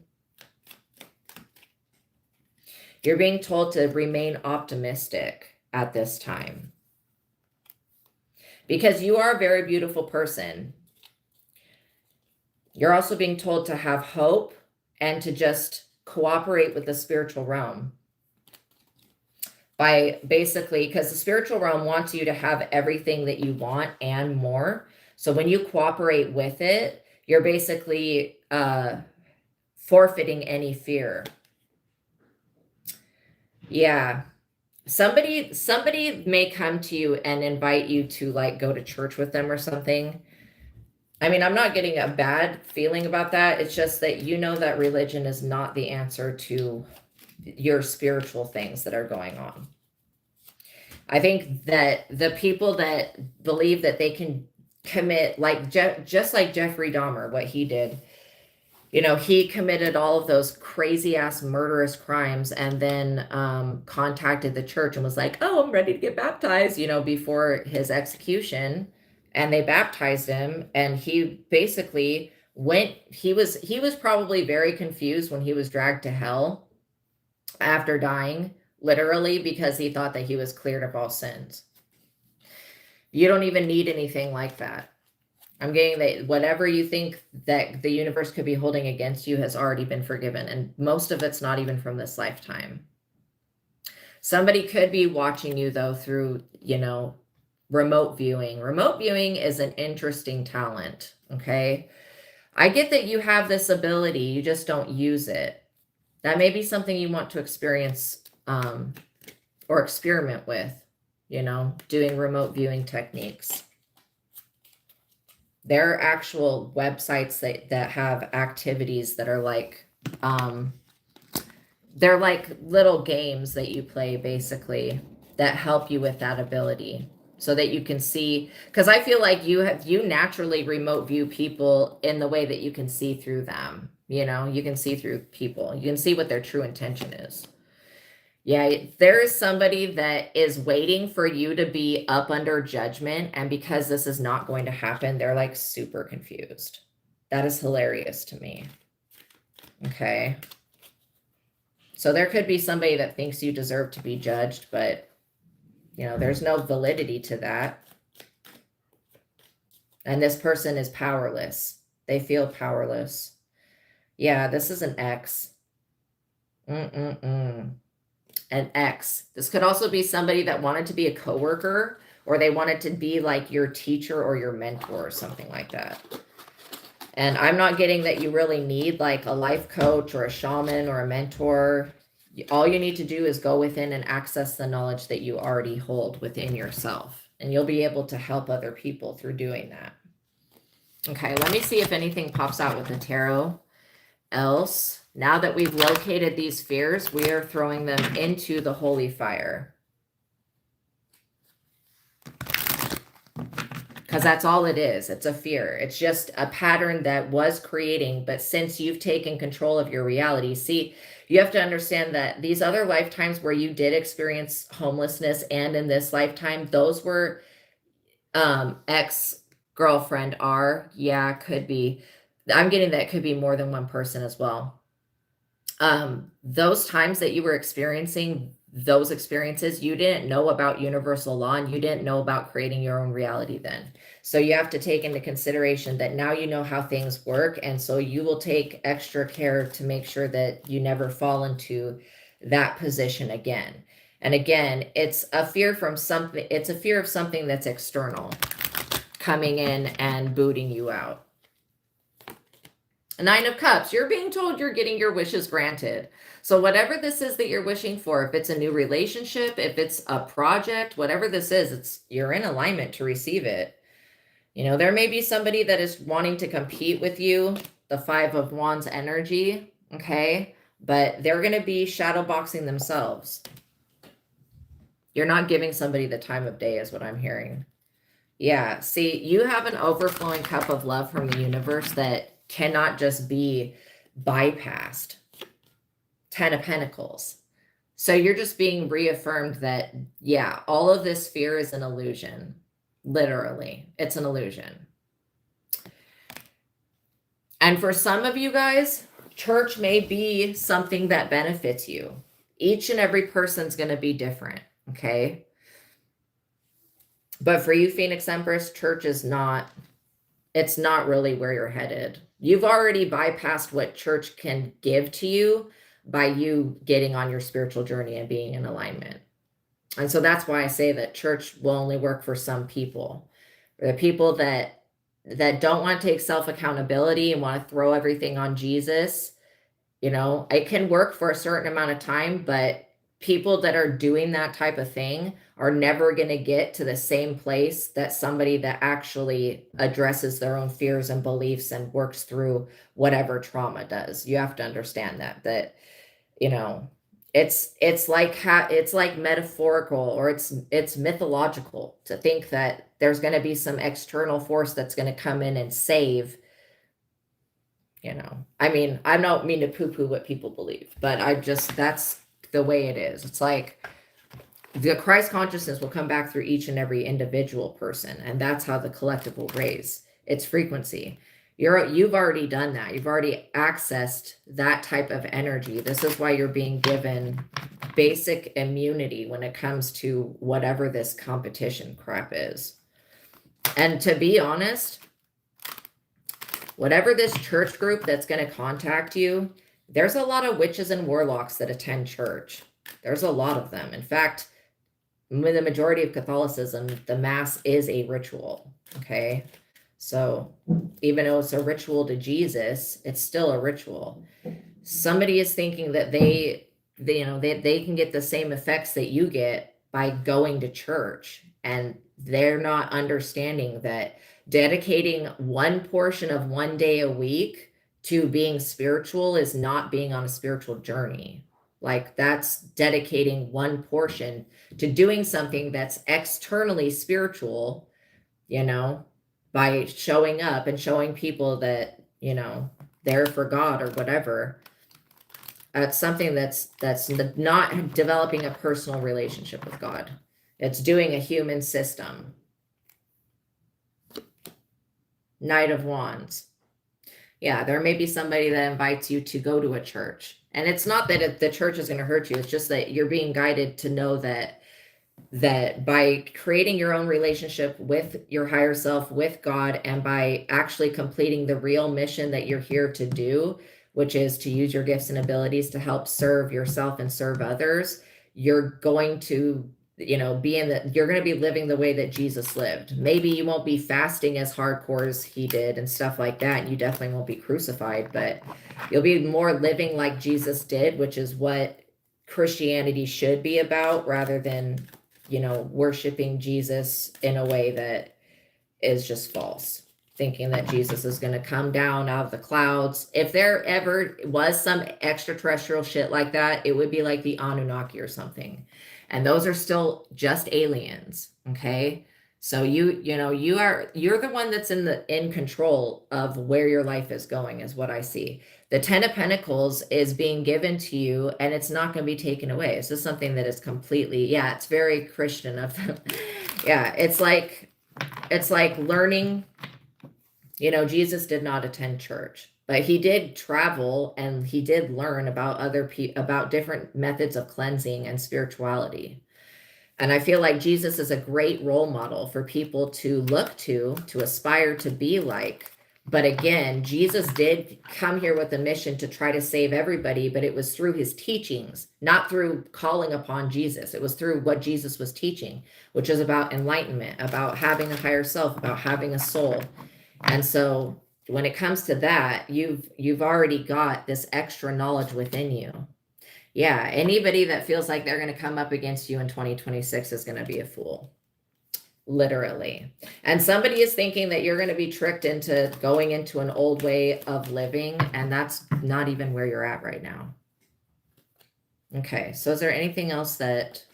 You're being told to remain optimistic at this time, because you are a very beautiful person. You're also being told to have hope and to just cooperate with the spiritual realm. By basically, because the spiritual realm wants you to have everything that you want and more. So when you cooperate with it, you're basically forfeiting any fear. Yeah. Somebody may come to you and invite you to go to church with them or something. I mean, I'm not getting a bad feeling about that. It's just that that religion is not the answer to your spiritual things that are going on. I think that the people that believe that they can commit, just like Jeffrey Dahmer, what he did, you know, he committed all of those crazy ass murderous crimes and then contacted the church and was like, oh, I'm ready to get baptized, you know, before his execution. And they baptized him. And he basically he was probably very confused when he was dragged to hell after dying, literally, because he thought that he was cleared of all sins. You don't even need anything like that. I'm getting that whatever you think that the universe could be holding against you has already been forgiven. And most of it's not even from this lifetime. Somebody could be watching you, though, through, you know, remote viewing. Remote viewing is an interesting talent, okay? I get that you have this ability, you just don't use it. That may be something you want to experience or experiment with, you know, doing remote viewing techniques. There are actual websites that have activities that are like, they're like little games that you play basically that help you with that ability so that you can see, because I feel like you naturally remote view people in the way that you can see through them. You know, you can see through people. You can see what their true intention is. Yeah, there is somebody that is waiting for you to be up under judgment. And because this is not going to happen, they're like super confused. That is hilarious to me. Okay. So there could be somebody that thinks you deserve to be judged, but, you know, there's no validity to that. And this person is powerless. They feel powerless. Yeah, this is an X. An X. This could also be somebody that wanted to be a coworker, or they wanted to be like your teacher or your mentor or something like that. And I'm not getting that you really need like a life coach or a shaman or a mentor. All you need to do is go within and access the knowledge that you already hold within yourself. And you'll be able to help other people through doing that. Okay, let me see if anything pops out with the tarot else. Now that we've located these fears, we are throwing them into the holy fire. Because that's all it is. It's a fear. It's just a pattern that was creating, but since you've taken control of your reality, see, you have to understand that these other lifetimes where you did experience homelessness and in this lifetime, those were ex-girlfriend yeah, could be. I'm getting that could be more than one person as well. Those times that you were experiencing those experiences, you didn't know about universal law and you didn't know about creating your own reality then. So you have to take into consideration that now you know how things work. And so you will take extra care to make sure that you never fall into that position again. And again, it's a fear from something, it's a fear of something that's external coming in and booting you out. Nine of Cups, you're being told you're getting your wishes granted. So whatever this is that you're wishing for, if it's a new relationship, if it's a project, whatever this is, you're in alignment to receive it. You know, there may be somebody that is wanting to compete with you, the Five of Wands energy, okay? But they're going to be shadow boxing themselves. You're not giving somebody the time of day is what I'm hearing. Yeah, see, you have an overflowing cup of love from the universe that cannot just be bypassed. 10 of Pentacles. So you're just being reaffirmed that, yeah, all of this fear is an illusion. Literally, it's an illusion. And for some of you guys, church may be something that benefits you. Each and every person's going to be different, okay? But for you, Phoenix Empress, church is not, it's not really where you're headed. You've already bypassed what church can give to you by you getting on your spiritual journey and being in alignment. And so that's why I say that church will only work for some people. The people that don't want to take self-accountability and want to throw everything on Jesus, you know, it can work for a certain amount of time, but people that are doing that type of thing are never going to get to the same place that somebody that actually addresses their own fears and beliefs and works through whatever trauma does. You have to understand that, you know, it's like metaphorical, or it's mythological to think that there's going to be some external force that's going to come in and save you know. I mean, I don't mean to poo-poo what people believe, but that's the way it is. It's like the Christ consciousness will come back through each and every individual person, and that's how the collective will raise its frequency. You've already done that. You've already accessed that type of energy. This is why you're being given basic immunity when it comes to whatever this competition crap is. And to be honest, whatever this church group that's going to contact you, there's a lot of witches and warlocks that attend church. There's a lot of them. In fact, with the majority of Catholicism, the Mass is a ritual. Okay. So even though it's a ritual to Jesus, it's still a ritual. Somebody is thinking that they can get the same effects that you get by going to church, and they're not understanding that dedicating one portion of one day a week to being spiritual is not being on a spiritual journey. Like, that's dedicating one portion to doing something that's externally spiritual, by showing up and showing people that, they're for God or whatever. That's something that's not developing a personal relationship with God. It's doing a human system. Knight of Wands. Yeah, there may be somebody that invites you to go to a church. And it's not that the church is going to hurt you. It's just that you're being guided to know that by creating your own relationship with your higher self, with God, and by actually completing the real mission that you're here to do, which is to use your gifts and abilities to help serve yourself and serve others, you're going to you're going to be living the way that Jesus lived. Maybe you won't be fasting as hardcore as he did and stuff like that. And you definitely won't be crucified, but you'll be more living like Jesus did, which is what Christianity should be about, rather than, worshiping Jesus in a way that is just false. Thinking that Jesus is going to come down out of the clouds. If there ever was some extraterrestrial shit like that, it would be like the Anunnaki or something. And those are still just aliens. Okay. So you're the one that's in control of where your life is going, is what I see. The 10 of Pentacles is being given to you, and it's not going to be taken away. It's just something that is completely, it's very Christian of them. Yeah. It's like learning, Jesus did not attend church, but he did travel and he did learn about about different methods of cleansing and spirituality. And I feel like Jesus is a great role model for people to look to aspire to be like. But again, Jesus did come here with a mission to try to save everybody, but it was through his teachings, not through calling upon Jesus. It was through what Jesus was teaching, which is about enlightenment, about having a higher self, about having a soul. And so when it comes to that, you've already got this extra knowledge within you. Yeah, anybody that feels like they're going to come up against you in 2026 is going to be a fool. Literally. And somebody is thinking that you're going to be tricked into going into an old way of living, and that's not even where you're at right now. Okay, so is there anything else that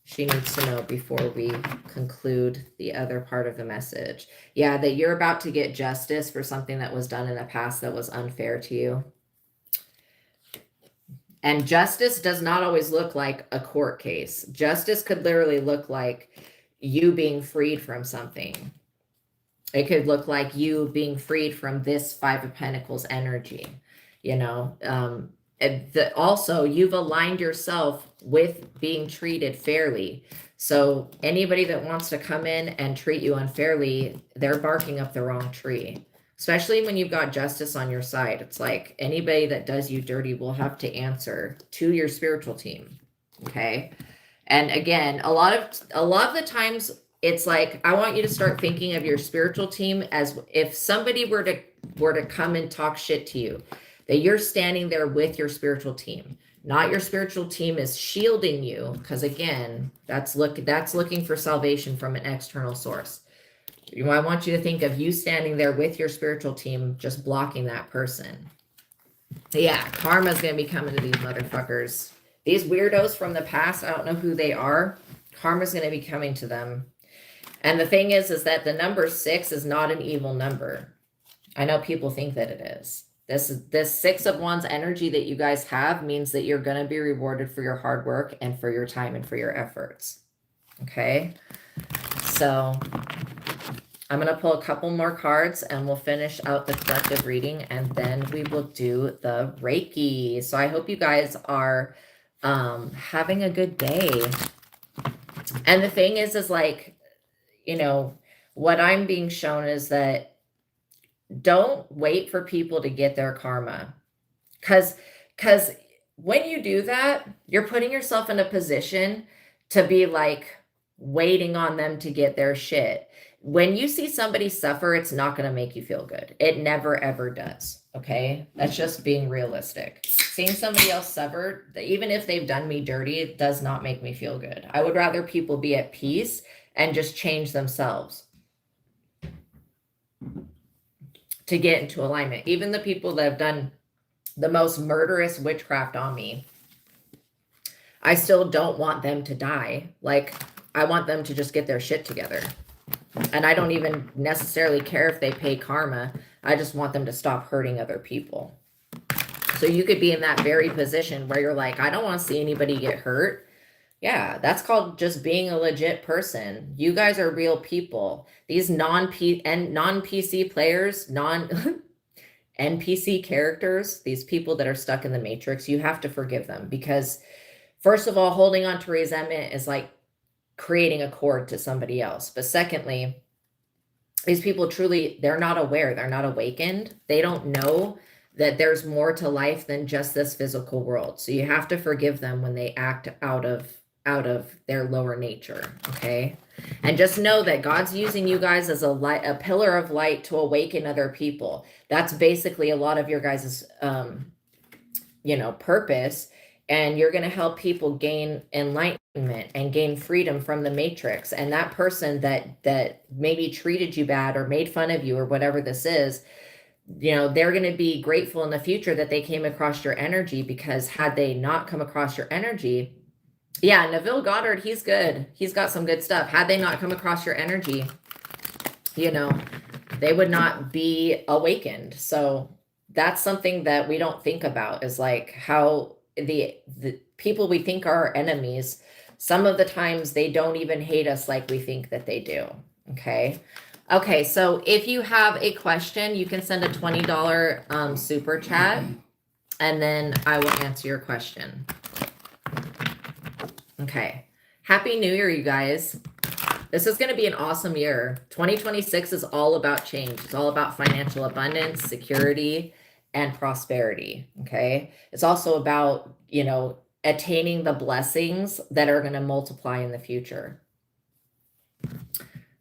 she needs to know before we conclude the other part of the message? Yeah, that you're about to get justice for something that was done in the past that was unfair to you. And justice does not always look like a court case. Justice could literally look like you being freed from something. It could look like you being freed from this 5 of Pentacles energy, also, you've aligned yourself with being treated fairly. So anybody that wants to come in and treat you unfairly, they're barking up the wrong tree. Especially when you've got justice on your side. It's like anybody that does you dirty will have to answer to your spiritual team. Okay. And again, a lot of the times it's like, I want you to start thinking of your spiritual team as if somebody were to come and talk shit to you, that you're standing there with your spiritual team. Not your spiritual team is shielding you, because again, that's looking for salvation from an external source. I want you to think of you standing there with your spiritual team, just blocking that person. Yeah, karma's going to be coming to these motherfuckers. These weirdos from the past, I don't know who they are. Karma's going to be coming to them. And the thing is that the number 6 is not an evil number. I know people think that it is. This Six of Wands energy that you guys have means that you're going to be rewarded for your hard work and for your time and for your efforts. Okay. So I'm going to pull a couple more cards and we'll finish out the collective reading, and then we will do the Reiki. So I hope you guys are having a good day. And the thing is like, you know, what I'm being shown is that don't wait for people to get their karma. Because when you do that, you're putting yourself in a position to be like waiting on them to get their shit. When you see somebody suffer, it's not going to make you feel good. It never, ever does. Okay. That's just being realistic. Seeing somebody else suffer, even if they've done me dirty, it does not make me feel good. I would rather people be at peace and just change themselves to get into alignment. Even the people that have done the most murderous witchcraft on me, I still don't want them to die. Like, I want them to just get their shit together. And I don't even necessarily care if they pay karma. I just want them to stop hurting other people. So you could be in that very position where you're like, I don't want to see anybody get hurt. Yeah, that's called just being a legit person. You guys are real people. These non-PC players, NPC characters, these people that are stuck in the matrix, you have to forgive them, because first of all, holding on to resentment is like creating a cord to somebody else. But secondly, these people truly, they're not aware, they're not awakened. They don't know that there's more to life than just this physical world. So you have to forgive them when they act out of their lower nature. Okay. And just know that God's using you guys as a pillar of light to awaken other people. That's basically a lot of your guys' purpose. And you're going to help people gain enlightenment and gain freedom from the matrix. And that person that maybe treated you bad or made fun of you or whatever this is, they're going to be grateful in the future that they came across your energy, because had they not come across your energy, yeah, Neville Goddard, he's good. He's got some good stuff. Had they not come across your energy, they would not be awakened. So that's something that we don't think about, is like how the people we think are our enemies, some of the times they don't even hate us like we think that they do. Okay. Okay. So if you have a question, you can send a $20 super chat, and then I will answer your question. Okay. Happy New Year, you guys. This is going to be an awesome year. 2026 is all about change. It's all about financial abundance, security, and prosperity. Okay. It's also about, attaining the blessings that are going to multiply in the future.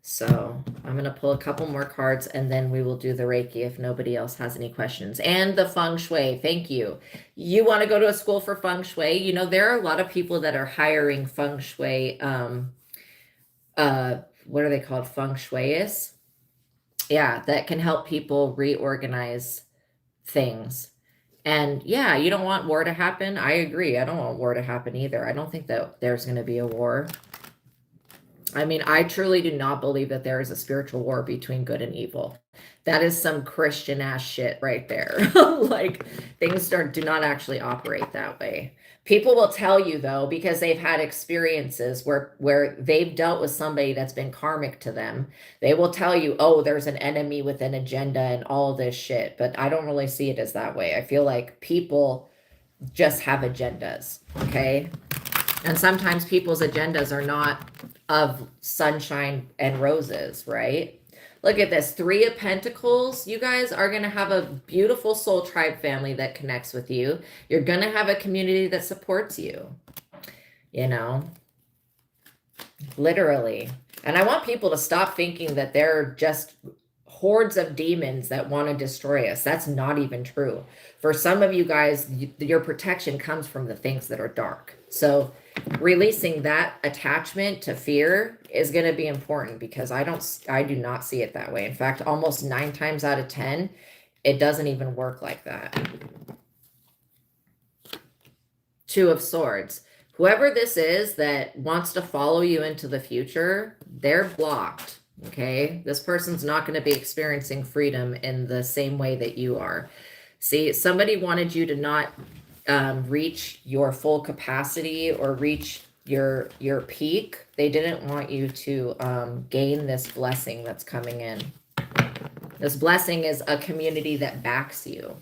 So I'm going to pull a couple more cards, and then we will do the Reiki if nobody else has any questions. And the Feng Shui. Thank you. You want to go to a school for Feng Shui? There are a lot of people that are hiring Feng Shui. What are they called? Feng Shuiists. Yeah, that can help people reorganize things. And yeah, you don't want war to happen. I agree. I don't want war to happen either. I don't think that there's going to be a war. I mean, I truly do not believe that there is a spiritual war between good and evil. That is some Christian ass shit right there. Like, things do not actually operate that way. People will tell you, though, because they've had experiences where they've dealt with somebody that's been karmic to them. They will tell you, oh, there's an enemy with an agenda and all this shit. But I don't really see it as that way. I feel like people just have agendas. Okay. And sometimes people's agendas are not of sunshine and roses, right? Look at this. 3 of Pentacles. You guys are going to have a beautiful soul tribe family that connects with you. You're going to have a community that supports you, literally. And I want people to stop thinking that they're just hordes of demons that want to destroy us. That's not even true. For some of you guys, your protection comes from the things that are dark. So releasing that attachment to fear is going to be important, because I do not see it that way. In fact, almost 9 times out of 10, it doesn't even work like that. 2 of Swords. Whoever this is that wants to follow you into the future, they're blocked. Okay. This person's not going to be experiencing freedom in the same way that you are. See, somebody wanted you to not reach your full capacity or reach your peak. They didn't want you to gain this blessing that's coming in. This blessing is a community that backs you.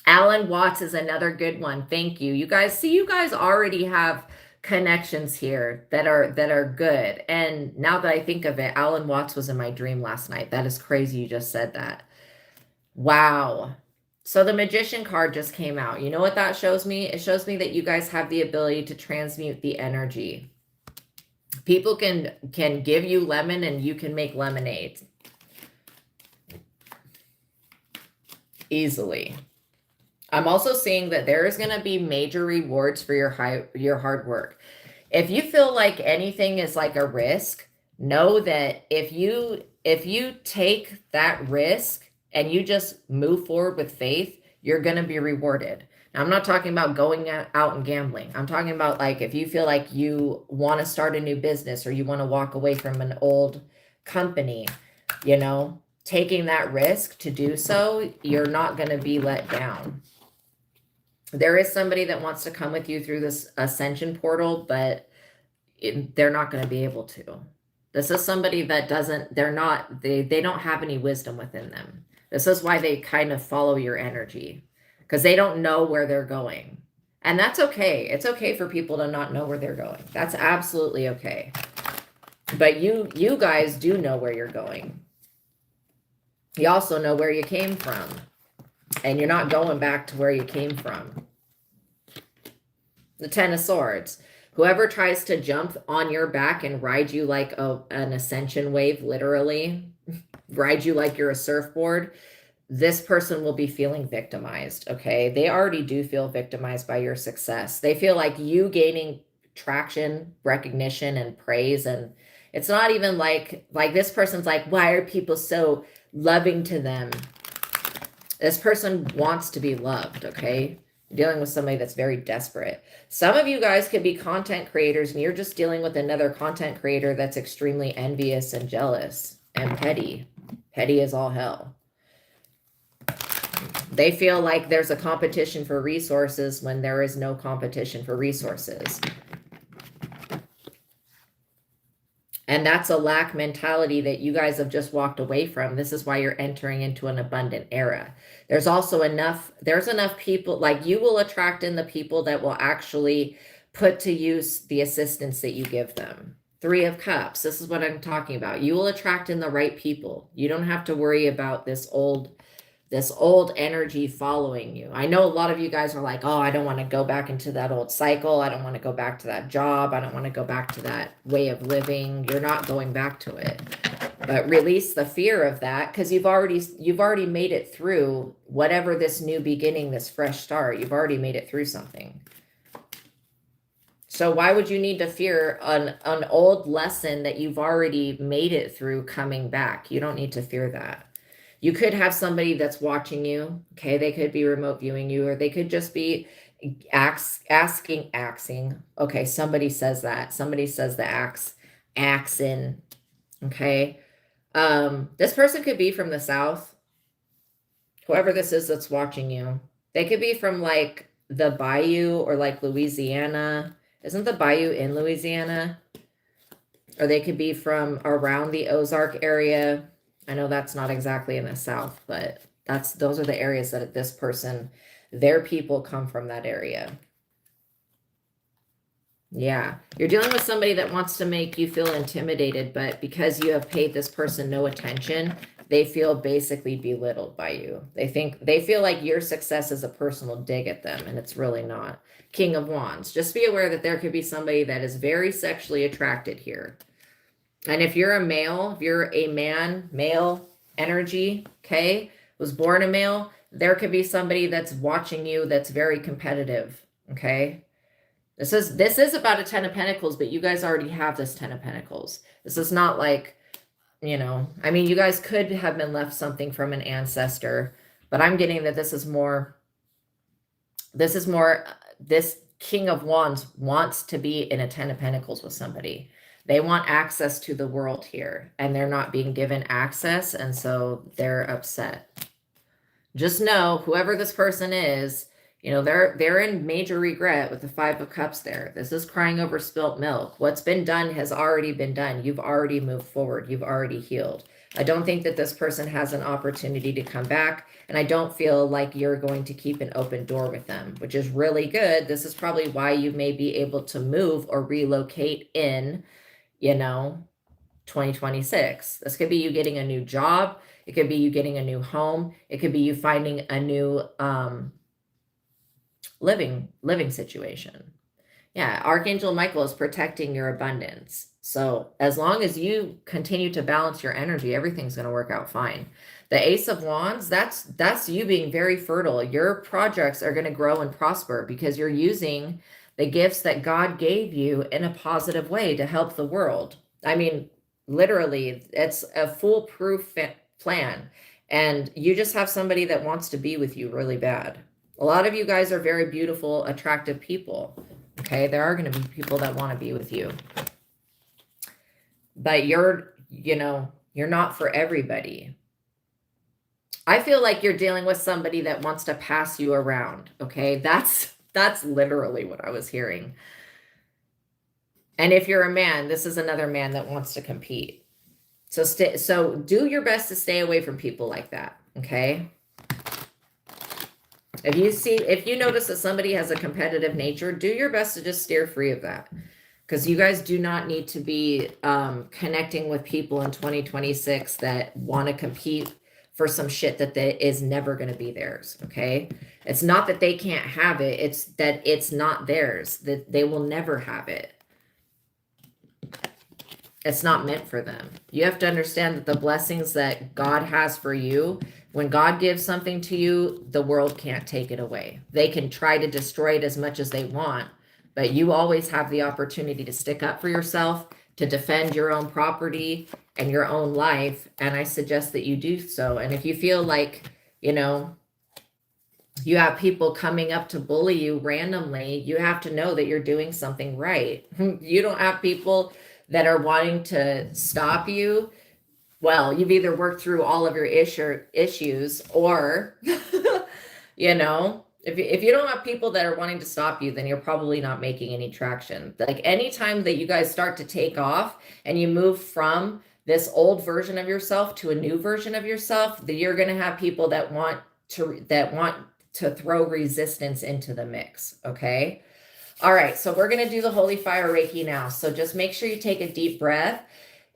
Alan Watts is another good one. Thank you. You guys, see, you guys already have connections here that are good. And now that I think of it, Alan Watts was in my dream last night. That is crazy. You just said that. Wow. So the Magician card just came out. You know what that shows me? It shows me that you guys have the ability to transmute the energy. People can give you lemon and you can make lemonade. Easily. I'm also seeing that there is going to be major rewards for your hard work. If you feel like anything is like a risk, know that if you take that risk and you just move forward with faith, you're going to be rewarded. Now, I'm not talking about going out and gambling. I'm talking about like if you feel like you want to start a new business or you want to walk away from an old company, you know, taking that risk to do so, you're not going to be let down. There is somebody that wants to come with you through this ascension portal, but they're not going to be able to. This is somebody that they don't have any wisdom within them. This is why they kind of follow your energy, because they don't know where they're going. And that's okay. It's okay for people to not know where they're going. That's absolutely okay. But you guys do know where you're going. You also know where you came from. And you're not going back to where you came from. The Ten of Swords. Whoever tries to jump on your back and ride you like an ascension wave, literally, ride you like you're a surfboard, this person will be feeling victimized, okay? They already do feel victimized by your success. They feel like you gaining traction, recognition, and praise. And it's not even like this person's like, why are people so loving to them? This person wants to be loved, okay? You're dealing with somebody that's very desperate. Some of you guys could be content creators and you're just dealing with another content creator that's extremely envious and jealous and petty. Petty as all hell. They feel like there's a competition for resources when there is no competition for resources. And that's a lack mentality that you guys have just walked away from. This is why you're entering into an abundant era. There's also enough people, like you will attract in the people that will actually put to use the assistance that you give them. Three of Cups. This is what I'm talking about. You will attract in the right people. You don't have to worry about this old energy following you. I know a lot of you guys are like, oh, I don't want to go back into that old cycle. I don't want to go back to that job. I don't want to go back to that way of living. You're not going back to it. But release the fear of that, because you've already made it through whatever this new beginning, this fresh start. You've already made it through something. So why would you need to fear an old lesson that you've already made it through coming back? You don't need to fear that. You could have somebody that's watching you. Okay, they could be remote viewing you, or they could just be asking. Okay, somebody says that. Somebody says the axing. Okay. This person could be from the South. Whoever this is that's watching you. They could be from like the Bayou or like Louisiana. Isn't the Bayou in Louisiana? Or they could be from around the Ozark area. I know that's not exactly in the South, but those are the areas that this person, their people come from that area. Yeah. You're dealing with somebody that wants to make you feel intimidated, but because you have paid this person no attention, they feel basically belittled by you. They feel like your success is a personal dig at them, and it's really not. King of Wands. Just be aware that there could be somebody that is very sexually attracted here. And if you're a male, if you're a man, male energy, okay, was born a male, there could be somebody that's watching you that's very competitive, okay? This is about a 10 of Pentacles, but you guys already have this 10 of Pentacles. This is not like, you know, I mean, you guys could have been left something from an ancestor, but I'm getting that this King of Wands wants to be in a 10 of Pentacles with somebody. They want access to the world here, and they're not being given access, and so they're upset. Just know whoever this person is, you know, they're in major regret with the 5 of Cups there. This is crying over spilt milk. What's been done has already been done. You've already moved forward. You've already healed. I don't think that this person has an opportunity to come back, and I don't feel like you're going to keep an open door with them, which is really good. This is probably why you may be able to move or relocate in, you know, 2026. This could be you getting a new job. It could be you getting a new home. It could be you finding a new living situation. Yeah, Archangel Michael is protecting your abundance. So as long as you continue to balance your energy, everything's going to work out fine. The Ace of Wands, that's you being very fertile. Your projects are going to grow and prosper because you're using the gifts that God gave you in a positive way to help the world. I mean, literally, it's a foolproof plan. And you just have somebody that wants to be with you really bad. A lot of you guys are very beautiful, attractive people. Okay, there are going to be people that want to be with you. But you're not for everybody. I feel like you're dealing with somebody that wants to pass you around. Okay, that's literally what I was hearing. And if you're a man, this is another man that wants to compete. So do your best to stay away from people like that. Okay. If you notice that somebody has a competitive nature, do your best to just steer free of that. Because you guys do not need to be connecting with people in 2026 that want to compete for some shit that is never going to be theirs. Okay. It's not that they can't have it. It's that it's not theirs, that they will never have it. It's not meant for them. You have to understand that the blessings that God has for you, when God gives something to you, the world can't take it away. They can try to destroy it as much as they want, but you always have the opportunity to stick up for yourself, to defend your own property and your own life. And I suggest that you do so. And if you feel like, you know, you have people coming up to bully you randomly, you have to know that you're doing something right. You don't have people that are wanting to stop you. Well, you've either worked through all of your issues or, you know, if you don't have people that are wanting to stop you, then you're probably not making any traction. Like anytime that you guys start to take off and you move from this old version of yourself to a new version of yourself, that you're going to have people that want to throw resistance into the mix. Okay. All right, so we're going to do the Holy Fire Reiki now. So just make sure you take a deep breath.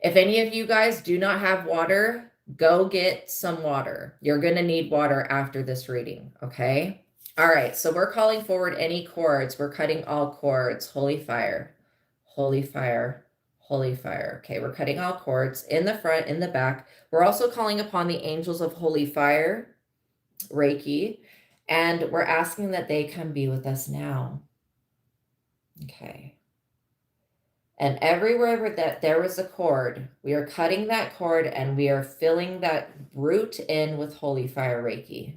If any of you guys do not have water, go get some water. You're going to need water after this reading, okay? All right, so we're calling forward any cords. We're cutting all cords. Holy fire, holy fire, holy fire. Okay, we're cutting all cords in the front, in the back. We're also calling upon the angels of Holy Fire, Reiki, and we're asking that they come be with us now. Okay. And everywhere that there was a cord, we are cutting that cord and we are filling that root in with Holy Fire Reiki.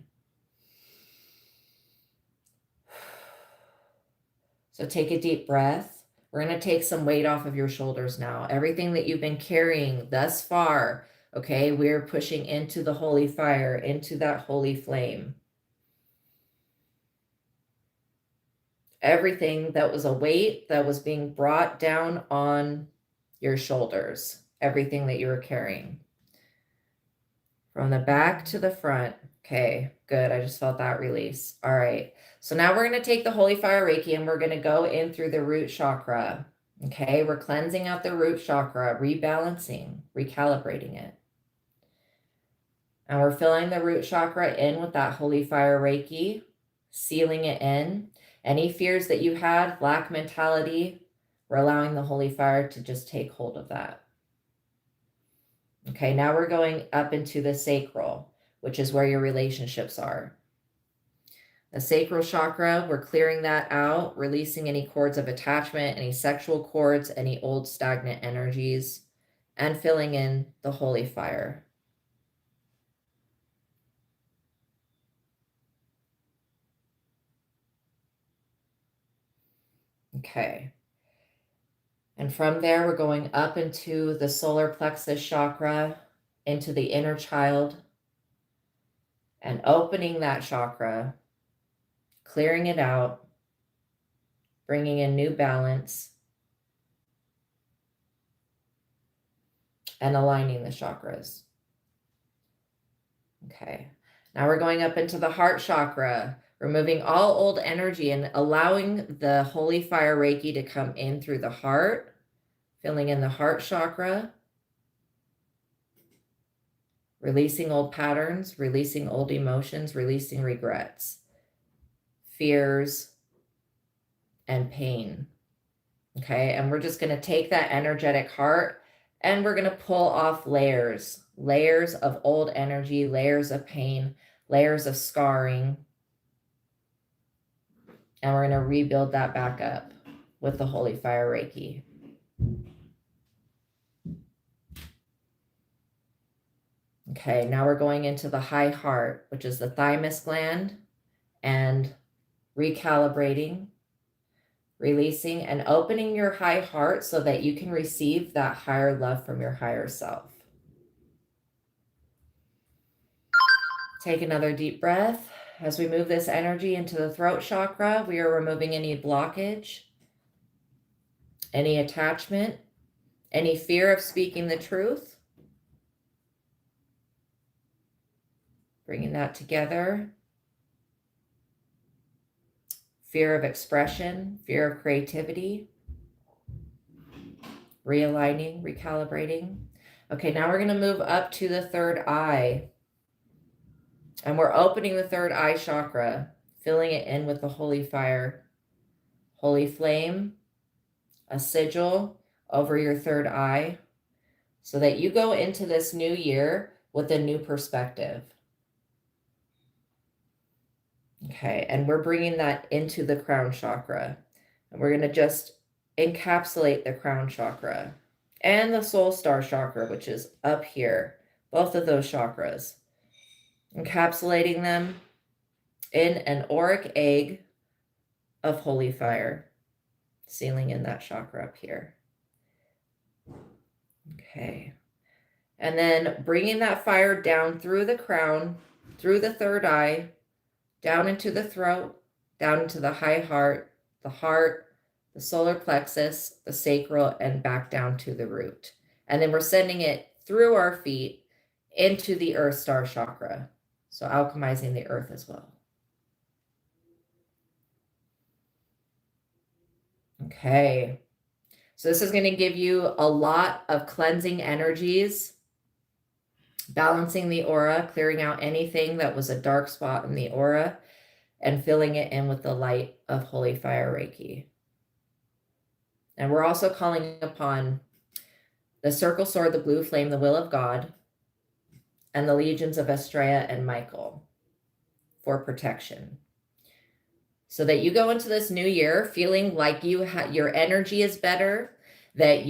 So take a deep breath. We're going to take some weight off of your shoulders now. Everything that you've been carrying thus far, okay, we're pushing into the holy fire, into that holy flame. Everything that was a weight that was being brought down on your shoulders, everything that you were carrying. From the back to the front. Okay, good. I just felt that release. All right. So now we're going to take the Holy Fire Reiki and we're going to go in through the root chakra. Okay, we're cleansing out the root chakra, rebalancing, recalibrating it. And we're filling the root chakra in with that Holy Fire Reiki, sealing it in. Any fears that you had, lack mentality, we're allowing the Holy Fire to just take hold of that. Okay, now we're going up into the sacral, which is where your relationships are. The sacral chakra, we're clearing that out, releasing any cords of attachment, any sexual cords, any old stagnant energies, and filling in the Holy Fire. Okay. And from there, we're going up into the solar plexus chakra, into the inner child. and opening that chakra, clearing it out, bringing in new balance, and aligning the chakras. Okay, now we're going up into the heart chakra, removing all old energy and allowing the holy fire Reiki to come in through the heart, filling in the heart chakra, releasing old patterns, releasing old emotions, releasing regrets, fears, and pain. Okay, and we're just going to take that energetic heart and we're going to pull off layers of old energy, layers of pain, layers of scarring. And we're going to rebuild that back up with the Holy Fire Reiki. Okay, now we're going into the high heart, which is the thymus gland, and recalibrating, releasing, and opening your high heart so that you can receive that higher love from your higher self. Take another deep breath. As we move this energy into the throat chakra, we are removing any blockage, any attachment, any fear of speaking the truth. Bringing that together. Fear of expression, fear of creativity. Realigning, recalibrating. Okay, now we're going to move up to the third eye. And we're opening the third eye chakra, filling it in with the holy fire, holy flame, a sigil over your third eye, so that you go into this new year with a new perspective. Okay, and we're bringing that into the crown chakra. And we're going to just encapsulate the crown chakra and the soul star chakra, which is up here, both of those chakras. Encapsulating them in an auric egg of holy fire, sealing in that chakra up here. Okay. And then bringing that fire down through the crown, through the third eye, down into the throat, down into the high heart, the solar plexus, the sacral, and back down to the root. And then we're sending it through our feet into the earth star chakra. So alchemizing the earth as well. Okay. So this is going to give you a lot of cleansing energies, balancing the aura, clearing out anything that was a dark spot in the aura, and filling it in with the light of Holy Fire Reiki. And we're also calling upon the circle sword, the blue flame, the will of God, and the legions of Astraea and Michael for protection. So that you go into this new year feeling like your energy is better, that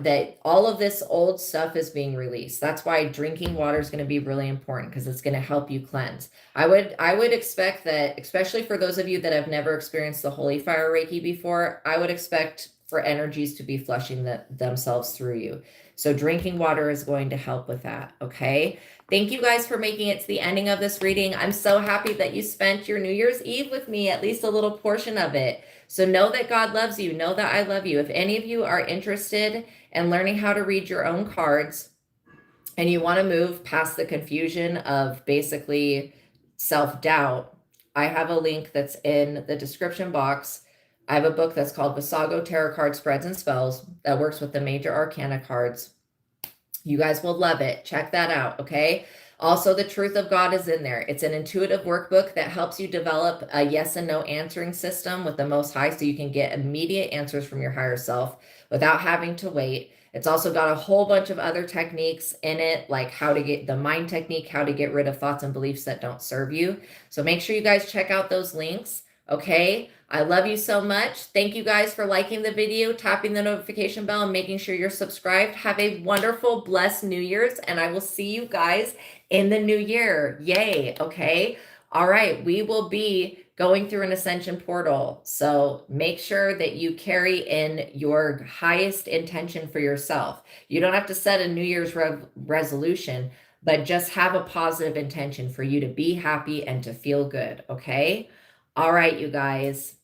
that all of this old stuff is being released. That's why drinking water is going to be really important, because it's going to help you cleanse. I would expect that, especially for those of you that have never experienced the Holy Fire Reiki before, I would expect for energies to be flushing themselves through you. So drinking water is going to help with that, okay? Thank you guys for making it to the ending of this reading. I'm so happy that you spent your New Year's Eve with me, at least a little portion of it. So know that God loves you. Know that I love you. If any of you are interested in learning how to read your own cards and you want to move past the confusion of basically self-doubt, I have a link that's in the description box. I have a book that's called Visago Tarot Card Spreads and Spells that works with the major arcana cards. You guys will love it. Check that out, okay? Also, the Truth of God is in there. It's an intuitive workbook that helps you develop a yes and no answering system with the Most High, so you can get immediate answers from your higher self without having to wait. It's also got a whole bunch of other techniques in it, like how to get the mind technique, how to get rid of thoughts and beliefs that don't serve you. So make sure you guys check out those links, okay? I love you so much. Thank you guys for liking the video, tapping the notification bell, and making sure you're subscribed. Have a wonderful, blessed New Year's, and I will see you guys in the new year. Yay, okay? All right, we will be going through an ascension portal. So make sure that you carry in your highest intention for yourself. You don't have to set a New Year's resolution, but just have a positive intention for you to be happy and to feel good, okay? All right, you guys.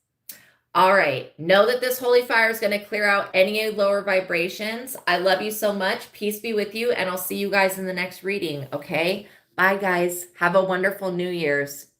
All right. Know that this holy fire is going to clear out any lower vibrations. I love you so much. Peace be with you, and I'll see you guys in the next reading, okay? Bye, guys. Have a wonderful New Year's.